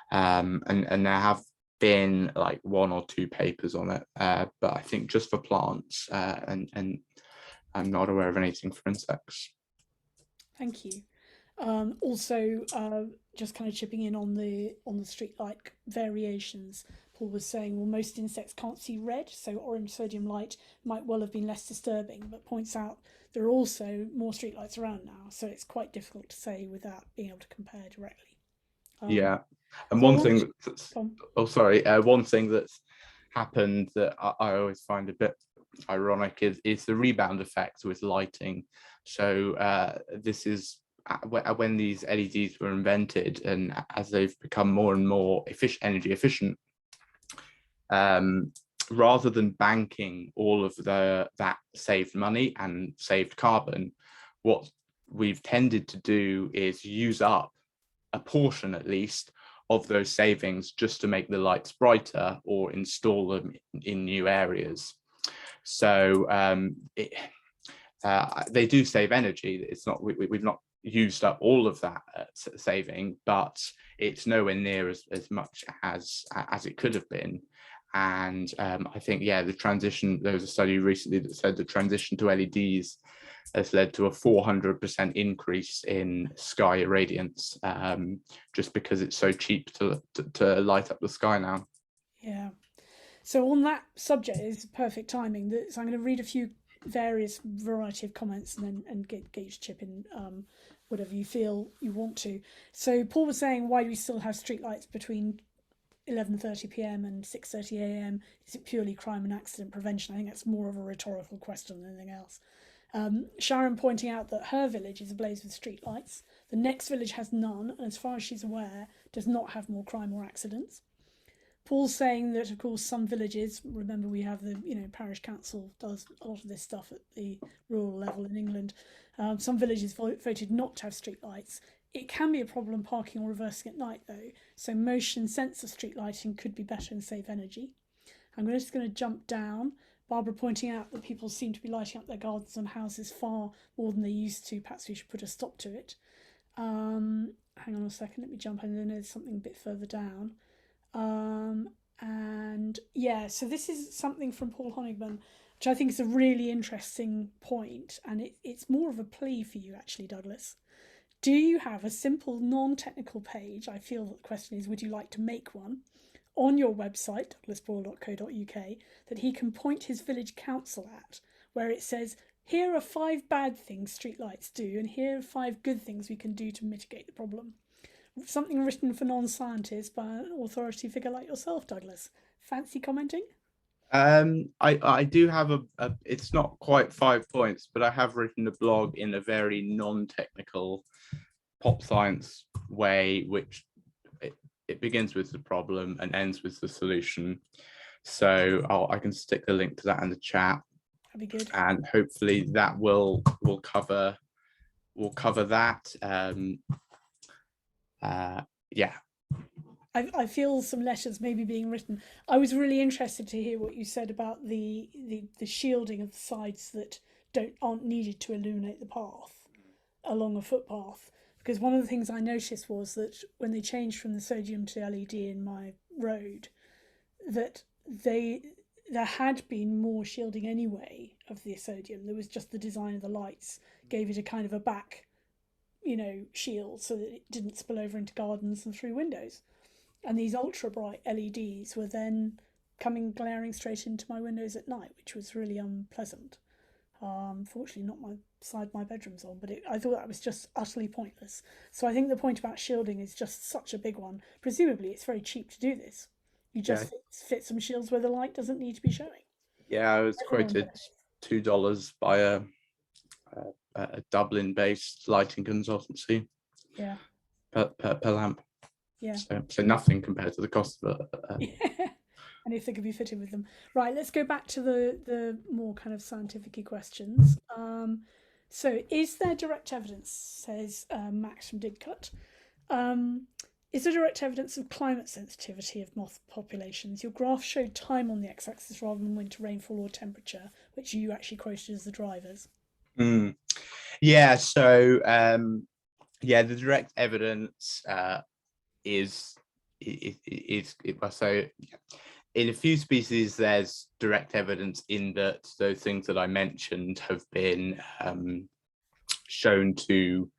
And there have been like 1 or 2 papers on it, but I think just for plants, and I'm not aware of anything for insects. Thank you. Also, just kind of chipping in on the street light variations, Paul was saying, well, most insects can't see red, so orange sodium light might well have been less disturbing, but points out there are also more streetlights around now, so it's quite difficult to say without being able to compare directly. Yeah, and one thing that's happened that I always find a bit ironic is the rebound effect with lighting. So this is when these LEDs were invented, and as they've become more and more energy efficient, rather than banking all of that saved money and saved carbon, what we've tended to do is use up a portion, at least, of those savings just to make the lights brighter or install them in new areas. So they do save energy. It's not we've not used up all of that saving, but it's nowhere near as much as it could have been. And I think, the transition, there was a study recently that said the transition to LEDs has led to a 400% increase in sky irradiance, just because it's so cheap to light up the sky now. Yeah. So on that subject, it's perfect timing. So I'm going to read a few various variety of comments and get you to chip in whatever you feel you want to. So Paul was saying, why do we still have streetlights between 11:30 p.m. and 6:30 a.m.? Is it purely crime and accident prevention? I think that's more of a rhetorical question than anything else. Sharon pointing out that her village is ablaze with streetlights. The next village has none, and as far as she's aware, does not have more crime or accidents. Paul's saying that, of course, some villages, remember we have the parish council does a lot of this stuff at the rural level in England. Some villages voted not to have streetlights. It can be a problem parking or reversing at night, though, so motion sensor street lighting could be better and save energy. I'm just going to jump down. Barbara pointing out that people seem to be lighting up their gardens and houses far more than they used to. Perhaps we should put a stop to it. Hang on a second, let me jump in. There's something a bit further down. So this is something from Paul Honigman, which I think is a really interesting point, and it's more of a plea for you, actually, Douglas. Do you have a simple non-technical page? I feel that the question is, would you like to make one on your website, douglasboyle.co.uk, that he can point his village council at, where it says, here are 5 bad things streetlights do, and here are 5 good things we can do to mitigate the problem. Something written for non-scientists by an authority figure like yourself, Douglas. Fancy commenting? I do have it's not quite 5 points, but I have written a blog in a very non-technical pop science way, which it begins with the problem and ends with the solution. So I can stick the link to that in the chat. That'd be good. And hopefully that will cover we'll cover that. Yeah. I feel some letters maybe being written. I was really interested to hear what you said about the shielding of the sides that aren't needed to illuminate the path along a footpath. Because one of the things I noticed was that when they changed from the sodium to LED in my road, that there had been more shielding anyway of the sodium. There was just the design of the lights gave it a kind of a back, shield so that it didn't spill over into gardens and through windows. And these ultra bright LEDs were then coming glaring straight into my windows at night, which was really unpleasant. Fortunately, not my side my bedroom's on, but I thought that was just utterly pointless. So I think the point about shielding is just such a big one. Presumably, it's very cheap to do this. You just fit some shields where the light doesn't need to be showing. Yeah, I was quoted $2 by a Dublin-based lighting consultancy. Yeah. Per lamp. Yeah. So nothing compared to the cost of it. And if they could be fitted with them. Right, let's go back to the more kind of scientific questions. So is there direct evidence, says Max from Digcut, is there direct evidence of climate sensitivity of moth populations? Your graph showed time on the x-axis rather than winter rainfall or temperature, which you actually quoted as the drivers. Yeah, so the direct evidence is so in a few species there's direct evidence in that those things that I mentioned have been shown to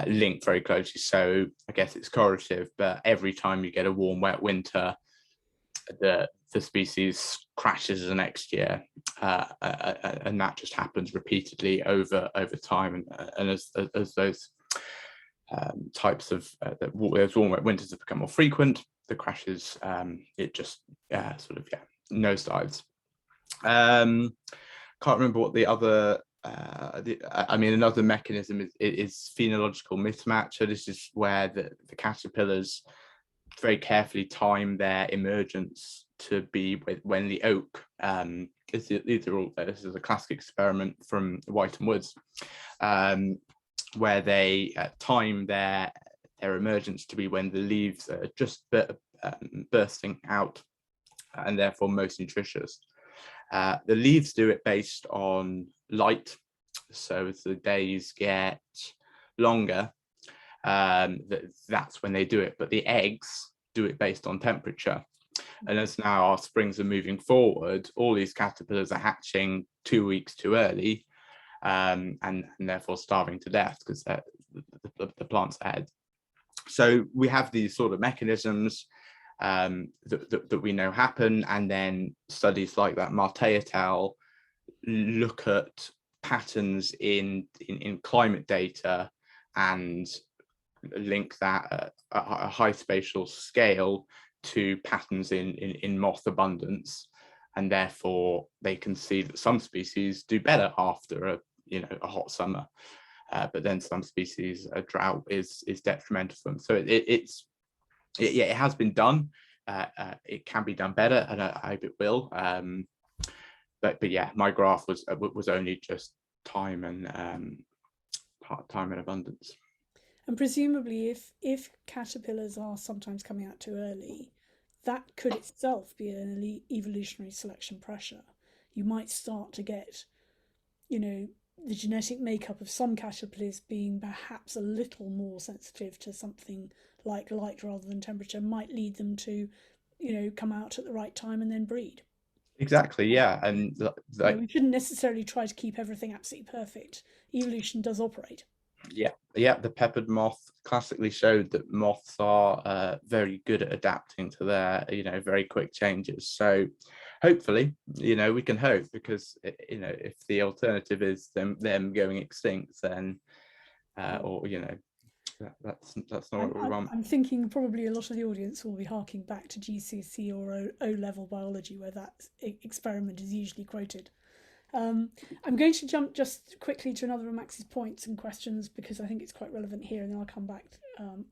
link very closely. So I guess it's correlative, but every time you get a warm wet winter, the species crashes the next year, and that just happens repeatedly over time, and as those types of those warm wet winters have become more frequent, the crashes, it just nosedives. Can't remember what the other another mechanism is phenological mismatch. So this is where the caterpillars very carefully time their emergence to be when the oak this is a classic experiment from White and Woods, where they time their emergence to be when the leaves are just bursting out and therefore most nutritious. The leaves do it based on light, so as the days get longer, that's when they do it, but the eggs do it based on temperature. And as now our springs are moving forward, all these caterpillars are hatching 2 weeks too early, and therefore starving to death because the plant's ahead. So we have these sort of mechanisms that we know happen, and then studies like that Marte et al. Look at patterns in climate data and link that at a high spatial scale to patterns in moth abundance, and therefore they can see that some species do better after a hot summer, but then some species, a drought is detrimental to them. So it has been done. It can be done better, and I hope it will. But yeah, my graph was only just time and abundance. And presumably, if caterpillars are sometimes coming out too early, that could itself be an evolutionary selection pressure. You might start to get, the genetic makeup of some caterpillars being perhaps a little more sensitive to something like light rather than temperature might lead them to, come out at the right time and then breed. Exactly, yeah. And we shouldn't necessarily try to keep everything absolutely perfect. Evolution does operate. Yeah, the peppered moth classically showed that moths are very good at adapting to their very quick changes. So hopefully we can hope, because if the alternative is them going extinct, then that's not what we want. I'm thinking probably a lot of the audience will be harking back to GCSE or O-level biology, where that experiment is usually quoted. I'm going to jump just quickly to another of Max's points and questions, because I think it's quite relevant here, and then I'll come back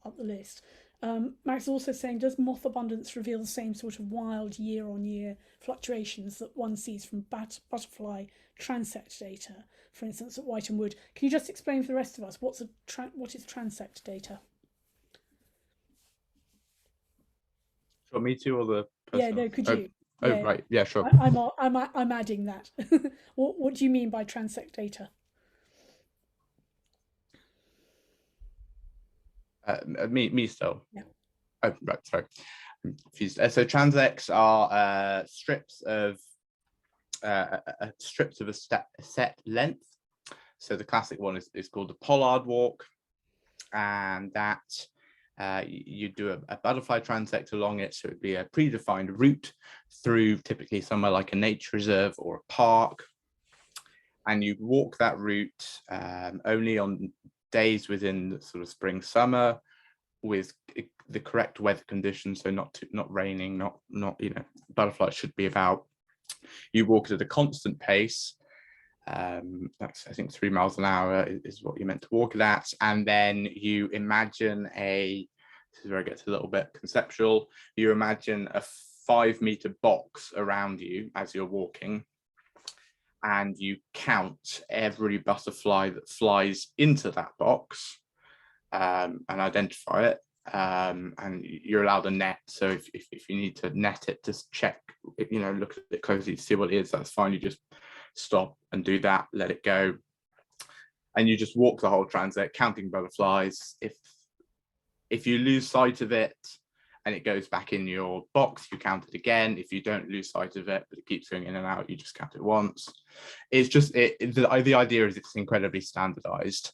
up the list. Max is also saying, does moth abundance reveal the same sort of wild year-on-year fluctuations that one sees from butterfly transect data, for instance, at White and Wood? Can you just explain for the rest of us what is transect data? For me too, or the person? Yeah, no, could you? Oh, right, yeah, sure. I'm adding that. What do you mean by transect data? Me still. Yeah. Oh, right, sorry. I'm confused. So transects are strips of a set length. So the classic one is called the pollard walk, and that you do a butterfly transect along it. So it'd be a predefined route through typically somewhere like a nature reserve or a park, and you'd walk that route only on days within the sort of spring, summer, with the correct weather conditions. So not raining, not butterflies should be about. You walk at a constant pace. That's, I think, 3 miles an hour is what you're meant to walk it at. And then you imagine this is where it gets a little bit conceptual. You imagine a 5-meter box around you as you're walking, and you count every butterfly that flies into that box and identify it. And you're allowed a net. So if you need to net it, just check, look at it closely to see what it is, that's fine. You just stop and do that, let it go. And you just walk the whole transect, counting butterflies. If you lose sight of it and it goes back in your box, you count it again. If you don't lose sight of it, but it keeps going in and out, you just count it once. It's just, the idea is it's incredibly standardized.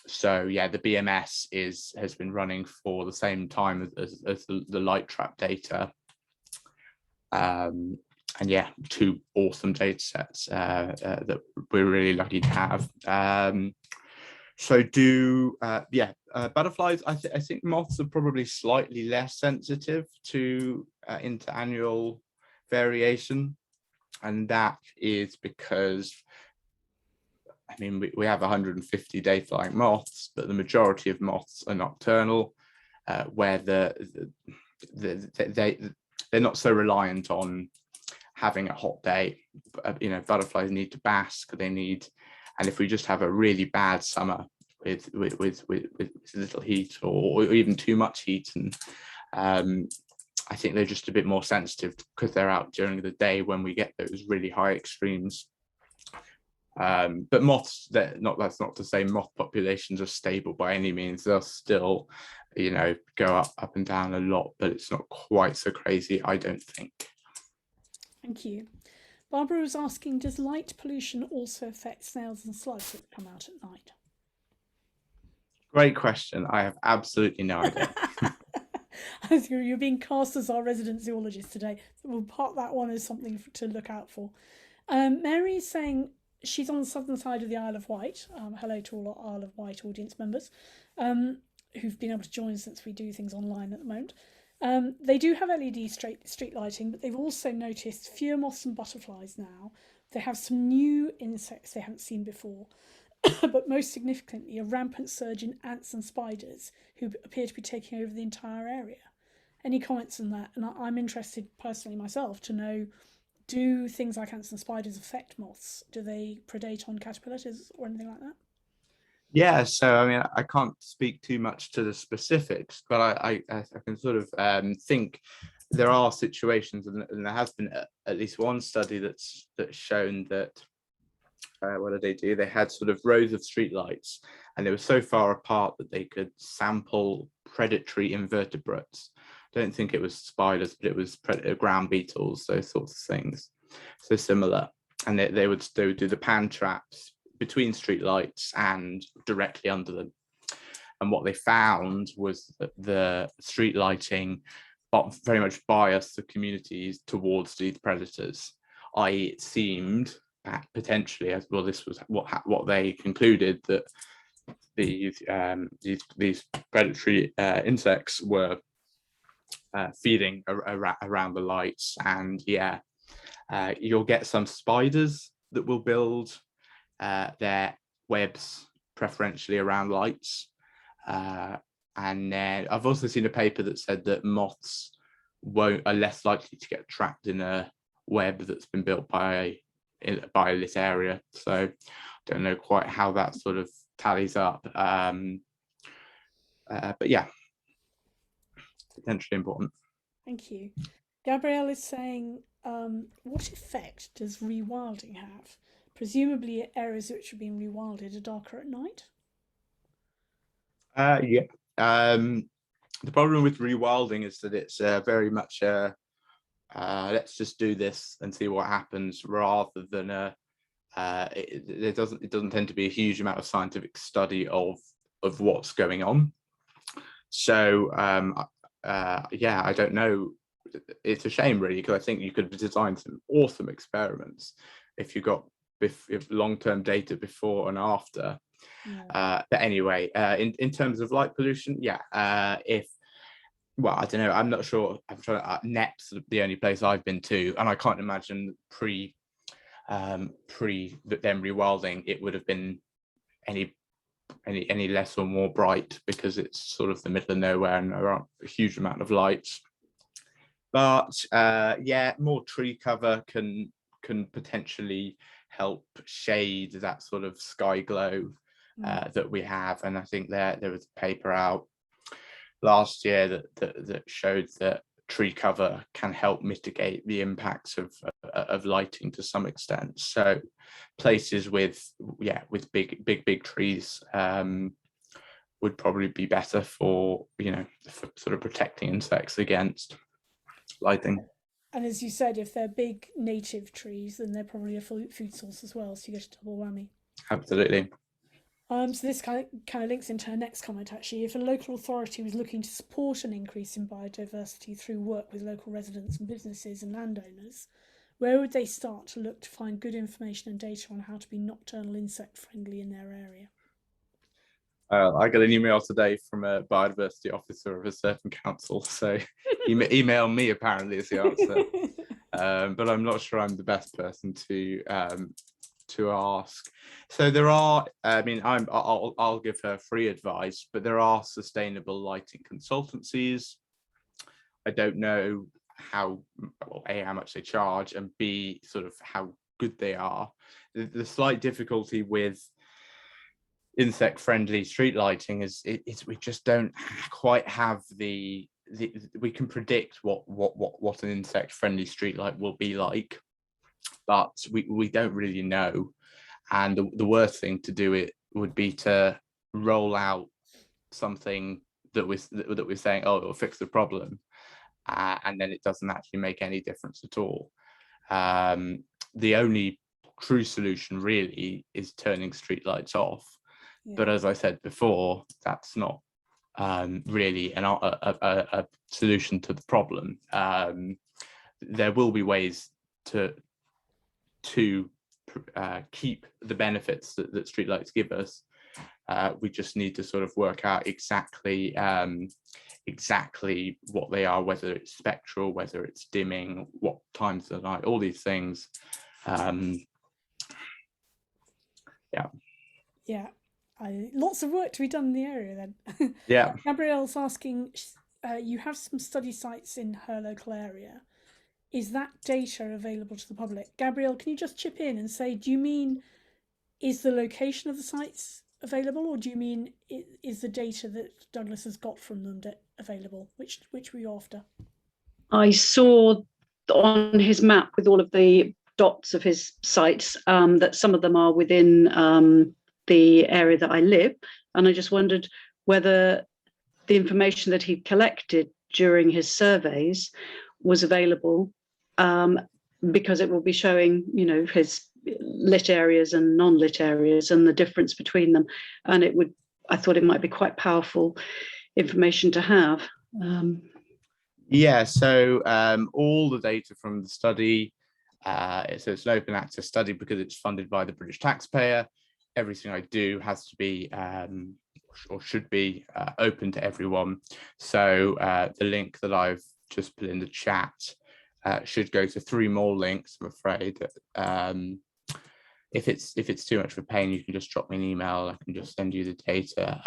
So yeah, the BMS has been running for the same time as the light trap data. And yeah, 2 awesome data sets that we're really lucky to have. Butterflies, I think moths are probably slightly less sensitive to interannual variation, and that is because, I mean, we have 150 day-flying moths, but the majority of moths are nocturnal, where they're not so reliant on having a hot day. Butterflies need to bask. And if we just have a really bad summer with little heat or even too much heat, and I think they're just a bit more sensitive because they're out during the day when we get those really high extremes. But moths, that's not to say moth populations are stable by any means. They'll still, go up and down a lot, but it's not quite so crazy, I don't think. Thank you. Barbara was asking, does light pollution also affect snails and slugs that come out at night? Great question. I have absolutely no idea. You're being cast as our resident zoologist today, so we'll park that one as something to look out for. Mary's saying she's on the southern side of the Isle of Wight. Hello to all our Isle of Wight audience members who've been able to join since we do things online at the moment. They do have LED street lighting, but they've also noticed fewer moths and butterflies now. They have some new insects they haven't seen before, but most significantly, a rampant surge in ants and spiders who appear to be taking over the entire area. Any comments on that? And I'm interested personally myself to know, do things like ants and spiders affect moths? Do they predate on caterpillars or anything like that? Yeah, so I mean, I can't speak too much to the specifics, but I can sort of think there are situations, and there has been at least one study that's shown that what did they do? They had sort of rows of streetlights, and they were so far apart that they could sample predatory invertebrates. I don't think it was spiders, but it was ground beetles, those sorts of things. So similar, and they would do the pan traps between streetlights and directly under them. And what they found was that the street lighting very much biased the communities towards these predators, i.e. it seemed that potentially, as well, this was what they concluded, that these predatory insects were feeding around the lights. And yeah, you'll get some spiders that will build their webs preferentially around lights, And then I've also seen a paper that said that moths are less likely to get trapped in a web that's been built by a lit area. So I don't know quite how that sort of tallies up. But yeah, potentially important. Thank you. Gabrielle is saying, what effect does rewilding have? Presumably areas which have been rewilded are darker at night. Yeah. The problem with rewilding is that it's very much let's just do this and see what happens, rather than it doesn't tend to be a huge amount of scientific study of what's going on. So yeah, I don't know. It's a shame, really, because I think you could design some awesome experiments if you got long-term data before and after. Yeah. But anyway, in terms of light pollution, yeah, well, I don't know. I'm not sure. I'm trying to. Nep's the only place I've been to, and I can't imagine pre them rewilding it would have been any less or more bright, because it's sort of the middle of nowhere and there aren't a huge amount of lights. But yeah, more tree cover can potentially help shade that sort of sky glow that we have. And I think there was a paper out last year that showed that tree cover can help mitigate the impacts of lighting to some extent. So places with big trees would probably be better for for sort of protecting insects against lighting. And as you said, if they're big native trees, then they're probably a food source as well, so you get a double whammy. Absolutely. So this kind of links into her next comment, actually. If a local authority was looking to support an increase in biodiversity through work with local residents and businesses and landowners, where would they start to look to find good information and data on how to be nocturnal insect friendly in their area? I got an email today from a biodiversity officer of a certain council, so email me apparently is the answer. But I'm not sure I'm the best person to ask. So there are, I mean, I'll give her free advice, but there are sustainable lighting consultancies. I don't know how much they charge, and B, sort of how good they are. The slight difficulty with insect friendly street lighting is we just don't quite have we can predict what an insect friendly street light will be like, but we don't really know. And the worst thing to do it would be to roll out something that we're saying, oh, it'll fix the problem, and then it doesn't actually make any difference at all. The only true solution really is turning streetlights off. Yeah. But as I said before, that's not really a solution to the problem. There will be ways to keep the benefits that streetlights give us. We just need to sort of work out exactly what they are, whether it's spectral, whether it's dimming, what times of the night, all these things. Yeah. Lots of work to be done in the area then. Yeah. Gabrielle's asking, you have some study sites in her local area. Is that data available to the public? Gabrielle, can you just chip in and say, do you mean is the location of the sites available, or do you mean is the data that Douglas has got from them available? Which were you after? I saw on his map with all of the dots of his sites that some of them are within the area that I live, and I just wondered whether the information that he collected during his surveys was available, because it will be showing, his lit areas and non-lit areas and the difference between them, and I thought it might be quite powerful information to have. Yeah, so all the data from the study, so it's an open access study because it's funded by the British taxpayer. Everything I do has to be or should be open to everyone. So the link that I've just put in the chat should go to 3 more links, I'm afraid. If it's too much of a pain, you can just drop me an email. I can just send you the data.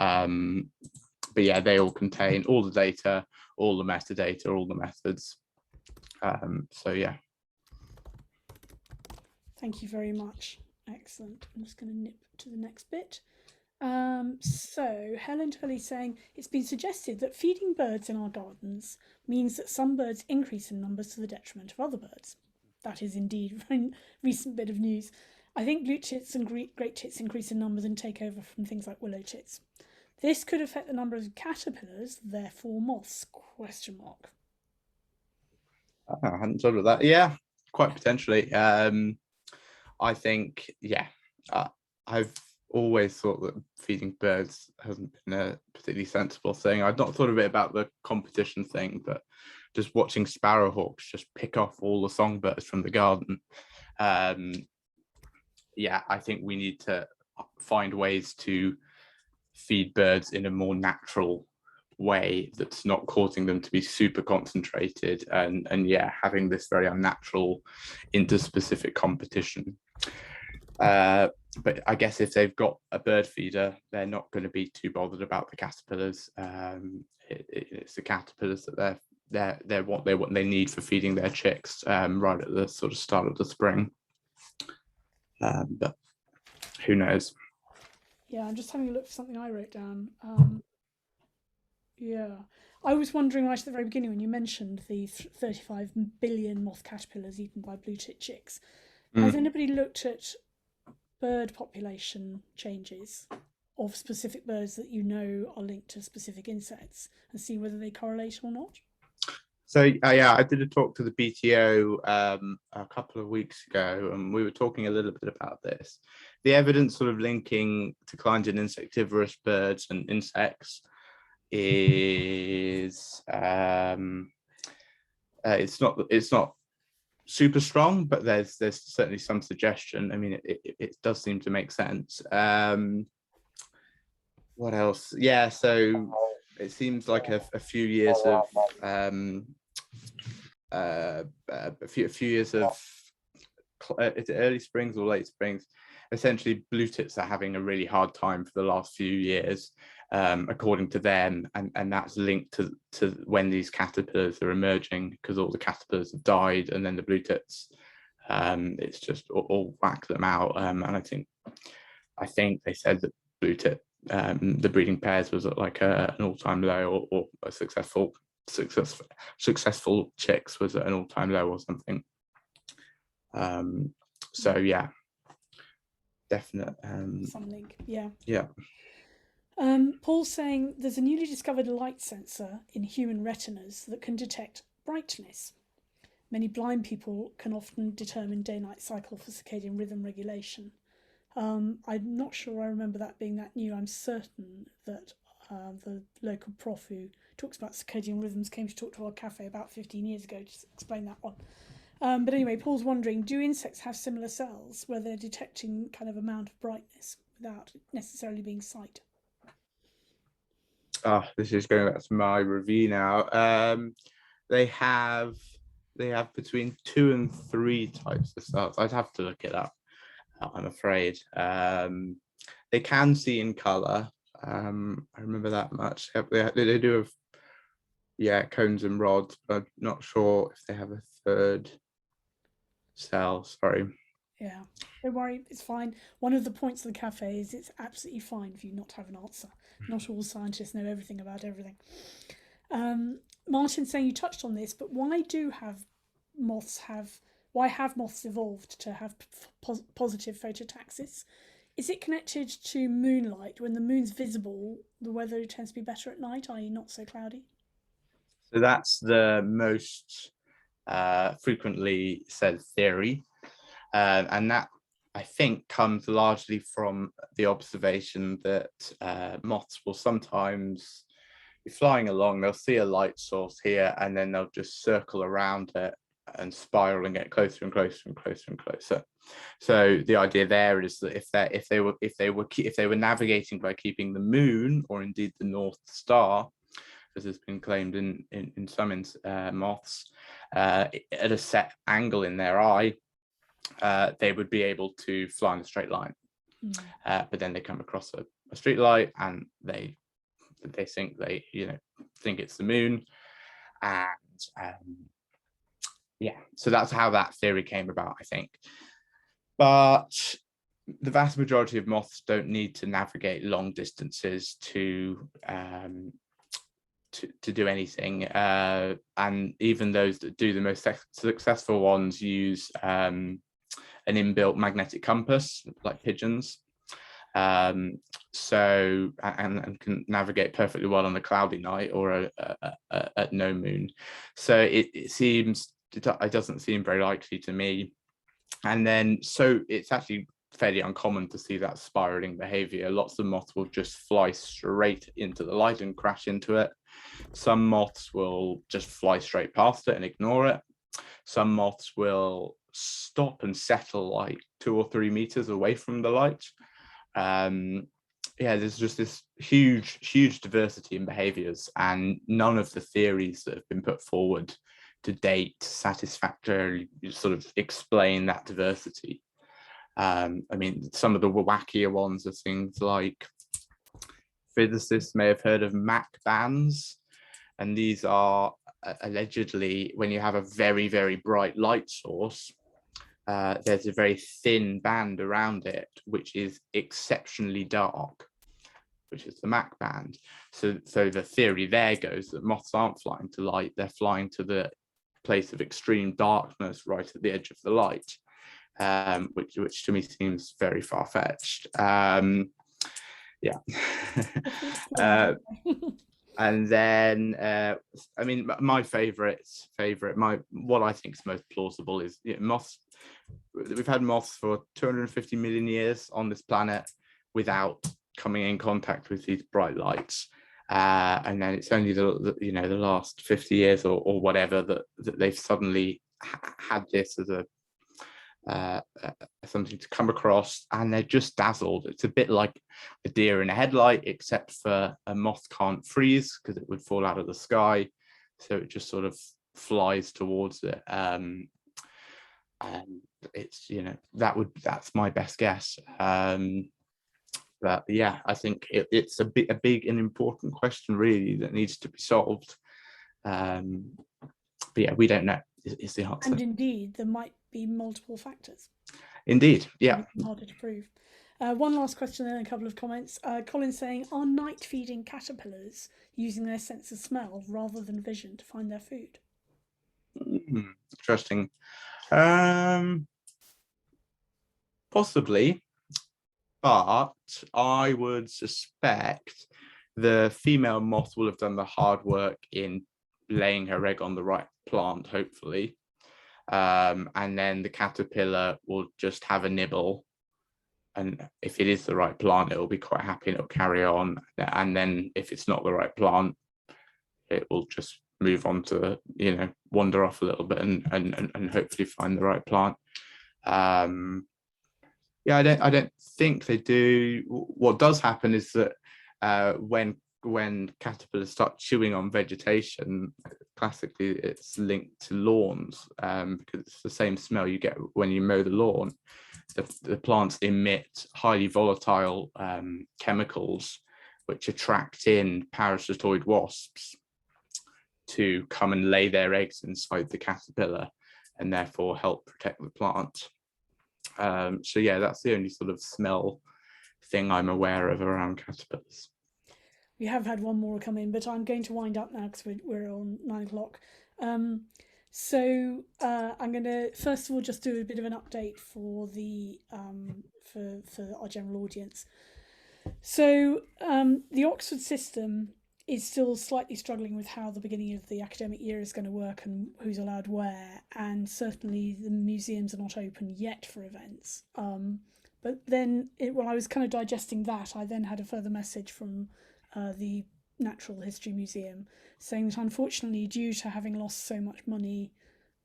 but yeah, they all contain all the data, all the metadata, all the methods. So yeah. Thank you very much. Excellent. I'm just going to nip to the next bit. So Helen Tully saying it's been suggested that feeding birds in our gardens means that some birds increase in numbers to the detriment of other birds. That is indeed a recent bit of news. I think blue tits and great tits increase in numbers and take over from things like willow tits. This could affect the number of caterpillars, therefore moths, ? I hadn't thought of that. Yeah, quite potentially. I think, yeah, I've always thought that feeding birds hasn't been a particularly sensible thing. I'd not thought of it about the competition thing, but just watching sparrowhawks just pick off all the songbirds from the garden. Yeah, I think we need to find ways to feed birds in a more natural way that's not causing them to be super concentrated and yeah, having this very unnatural interspecific competition. But I guess if they've got a bird feeder, they're not going to be too bothered about the caterpillars. It's the caterpillars that they're what they need for feeding their chicks right at the sort of start of the spring. But who knows? Yeah, I'm just having a look for something I wrote down. Yeah, I was wondering right at the very beginning when you mentioned the 35 billion moth caterpillars eaten by blue tit chicks. Has anybody looked at bird population changes of specific birds that you know are linked to specific insects and see whether they correlate or not? So yeah, I did a talk to the BTO a couple of weeks ago, and we were talking a little bit about this. The evidence sort of linking declines in insectivorous birds and insects is it's not super strong, but there's certainly some suggestion. I mean, it does seem to make sense. What else? Yeah, so it seems like a few years of is it early springs or late springs? Essentially, blue tits are having a really hard time for the last few years, according to them, and that's linked to when these caterpillars are emerging, because all the caterpillars have died, and then the blue tits, it's just all whack them out. And I think they said that blue tit, the breeding pairs was at like an all-time low, or a successful chicks was at an all-time low or something. So yeah, definite. Something, yeah. Yeah. Paul's saying there's a newly discovered light sensor in human retinas that can detect brightness. Many blind people can often determine day-night cycle for circadian rhythm regulation. I'm not sure I remember that being that new. I'm certain that the local prof who talks about circadian rhythms came to talk to our cafe about 15 years ago to explain that one. But anyway, Paul's wondering, do insects have similar cells where they're detecting kind of amount of brightness without necessarily being sight? This is going back to my review now. They have between 2 and 3 types of cells. I'd have to look it up, I'm afraid. They can see in color. I remember that much. They do have, yeah, cones and rods, but I'm not sure if they have a third cell. Sorry. Yeah, don't worry, it's fine. One of the points of the cafe is it's absolutely fine for you not to have an answer. Not all scientists know everything about everything. Martin's saying you touched on this, but why have moths evolved to have positive phototaxis? Is it connected to moonlight? When the moon's visible, the weather tends to be better at night, i.e. not so cloudy? So that's the most frequently said theory. And that, I think, comes largely from the observation that moths will sometimes be flying along, they'll see a light source here, and then they'll just circle around it and spiral and get closer and closer and closer and closer. So the idea there is that if they were navigating by keeping the moon, or indeed the North Star, as has been claimed in some moths, at a set angle in their eye, they would be able to fly in a straight line. But then they come across a street light and they they think think it's the moon, and yeah, so that's how that theory came about, I think. But the vast majority of moths don't need to navigate long distances to do anything, and even those that do, the most successful ones use an inbuilt magnetic compass, like pigeons. So and can navigate perfectly well on a cloudy night or at no moon. So it doesn't seem very likely to me. And then so it's actually fairly uncommon to see that spiraling behavior. Lots of moths will just fly straight into the light and crash into it. Some moths will just fly straight past it and ignore it. Some moths will stop and settle like 2 or 3 meters away from the light. Yeah, there's just this huge diversity in behaviors, and none of the theories that have been put forward to date satisfactorily sort of explain that diversity. I mean, some of the wackier ones are things like, physicists may have heard of Mach bands, and these are allegedly when you have a very bright light source, there's a very thin band around it which is exceptionally dark, which is the Mach band. So the theory there goes that moths aren't flying to light, they're flying to the place of extreme darkness right at the edge of the light, which to me seems very far-fetched. Yeah. And then I mean, my favorite, what I think is most plausible is moths. We've had moths for 250 million years on this planet without coming in contact with these bright lights, and then it's only the last 50 years or whatever that they've suddenly had this as something to come across, and they're just dazzled. It's a bit like a deer in a headlight, except for a moth can't freeze because it would fall out of the sky, so it just sort of flies towards it. And it's that's my best guess. But yeah, I think it's a big and important question really that needs to be solved. But yeah, we don't know is the answer. And indeed, there might be multiple factors. Indeed, yeah. Harder to prove. One last question and a couple of comments. Colin's saying, are night feeding caterpillars using their sense of smell rather than vision to find their food? Interesting. Possibly, but I would suspect the female moth will have done the hard work in laying her egg on the right plant, hopefully, and then the caterpillar will just have a nibble, and if it is the right plant, it will be quite happy and it'll carry on, and then if it's not the right plant, it will just move on to wander off a little bit and hopefully find the right plant. Yeah, I don't think they do. What does happen is that when caterpillars start chewing on vegetation, classically it's linked to lawns, because it's the same smell you get when you mow the lawn. The plants emit highly volatile chemicals which attract in parasitoid wasps to come and lay their eggs inside the caterpillar and therefore help protect the plant. So yeah, that's the only sort of smell thing I'm aware of around caterpillars. We have had one more come in, but I'm going to wind up now because we're on 9 o'clock. So I'm going to first of all just do a bit of an update for the for our general audience. So the Oxford system is still slightly struggling with how the beginning of the academic year is going to work and who's allowed where, and certainly the museums are not open yet for events. But then while I was kind of digesting that, I then had a further message from the Natural History Museum saying that unfortunately, due to having lost so much money,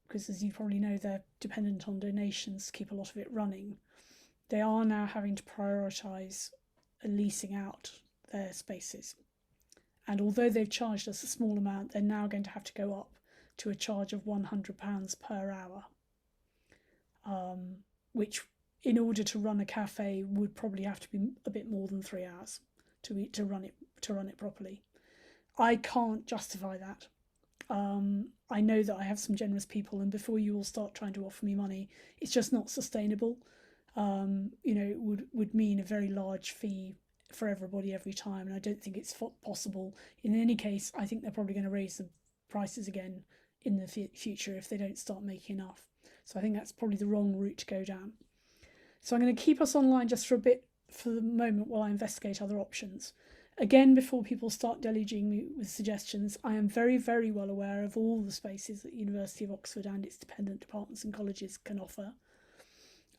because as you probably know, they're dependent on donations to keep a lot of it running, they are now having to prioritise leasing out their spaces. And although they've charged us a small amount, they're now going to have to go up to a charge of £100 per hour, which in order to run a cafe would probably have to be a bit more than 3 hours. to run it properly. I can't justify that. I know that I have some generous people, and before you all start trying to offer me money, it's just not sustainable. It would mean a very large fee for everybody every time, and I don't think it's possible. In any case, I think they're probably going to raise the prices again in the future if they don't start making enough. So I think that's probably the wrong route to go down. So I'm going to keep us online just for a bit for the moment while I investigate other options. Again, before people start deluging me with suggestions, I am very, very well aware of all the spaces that the University of Oxford and its dependent departments and colleges can offer.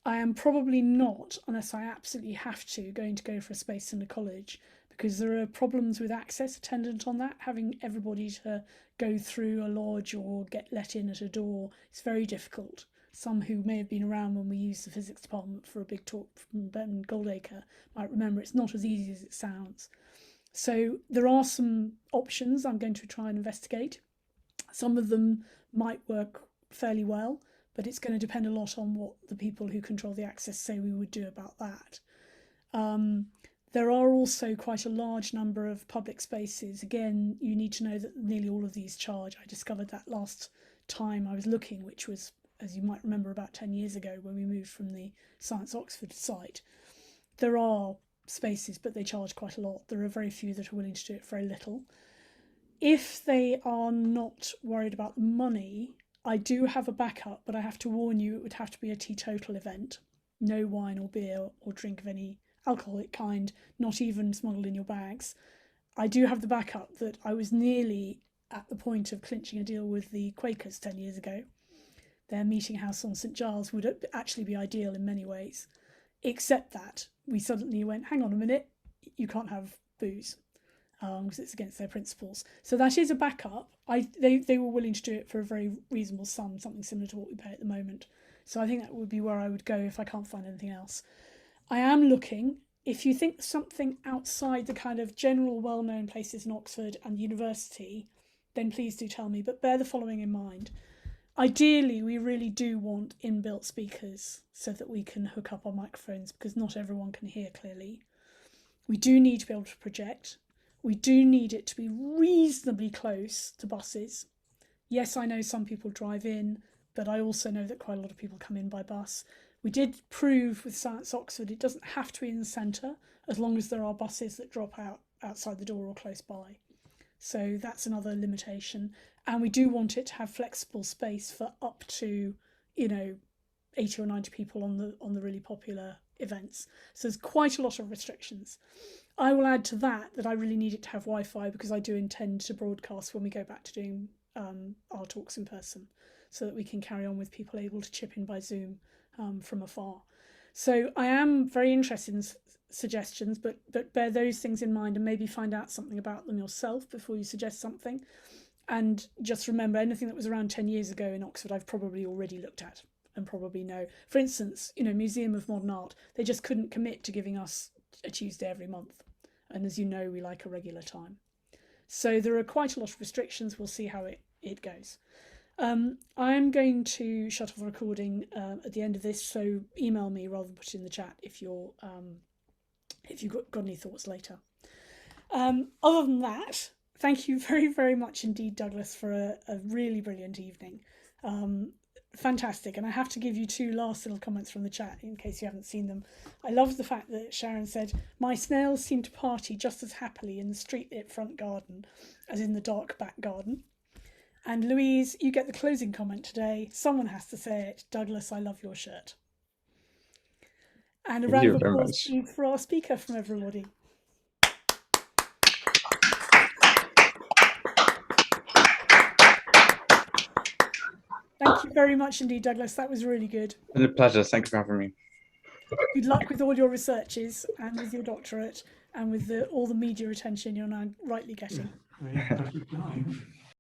I am probably not, unless I absolutely have to, going to go for a space in a college, because there are problems with access attendant on that. Having everybody to go through a lodge or get let in at a door is very difficult. Some who may have been around when we used the physics department for a big talk from Ben Goldacre might remember it's not as easy as it sounds. So there are some options I'm going to try and investigate. Some of them might work fairly well, but it's going to depend a lot on what the people who control the access say we would do about that. There are also quite a large number of public spaces. Again, you need to know that nearly all of these charge. I discovered that last time I was looking, which was, as you might remember, about 10 years ago when we moved from the Science Oxford site. There are spaces, but they charge quite a lot. There are very few that are willing to do it for very little. If they are not worried about the money, I do have a backup, but I have to warn you, it would have to be a teetotal event. No wine or beer or drink of any alcoholic kind, not even smuggled in your bags. I do have the backup that I was nearly at the point of clinching a deal with the Quakers 10 years ago. Their meeting house on St Giles would actually be ideal in many ways, except that we suddenly went, hang on a minute, you can't have booze because it's against their principles. So that is a backup. They were willing to do it for a very reasonable sum, something similar to what we pay at the moment. So I think that would be where I would go if I can't find anything else. I am looking. If you think something outside the kind of general well-known places in Oxford and university, then please do tell me, but bear the following in mind. Ideally, we really do want inbuilt speakers so that we can hook up our microphones, because not everyone can hear clearly. We do need to be able to project. We do need it to be reasonably close to buses. Yes, I know some people drive in, but I also know that quite a lot of people come in by bus. We did prove with Science Oxford it doesn't have to be in the centre, as long as there are buses that drop out outside the door or close by. So that's another limitation. And we do want it to have flexible space for up to, 80 or 90 people on the really popular events. So there's quite a lot of restrictions. I will add to that I really need it to have Wi-Fi, because I do intend to broadcast when we go back to doing our talks in person, so that we can carry on with people able to chip in by Zoom from afar. So I am very interested in suggestions, but bear those things in mind and maybe find out something about them yourself before you suggest something. And just remember, anything that was around 10 years ago in Oxford, I've probably already looked at and probably know. For instance, Museum of Modern Art, they just couldn't commit to giving us a Tuesday every month. And as you know, we like a regular time. So there are quite a lot of restrictions. We'll see how it goes. I'm going to shut off the recording at the end of this, so email me rather than put it in the chat if you've got any thoughts later. Other than that, thank you very, very much indeed, Douglas, for a really brilliant evening. Fantastic. And I have to give you two last little comments from the chat in case you haven't seen them. I love the fact that Sharon said, my snails seem to party just as happily in the street-lit front garden as in the dark back garden. And Louise, you get the closing comment today. Someone has to say it. Douglas, I love your shirt. And a round of applause for our speaker from everybody. Thank you very much indeed, Douglas. That was really good. It's been a pleasure. Thank you for having me. Good luck with all your researches and with your doctorate and with all the media attention you're now rightly getting.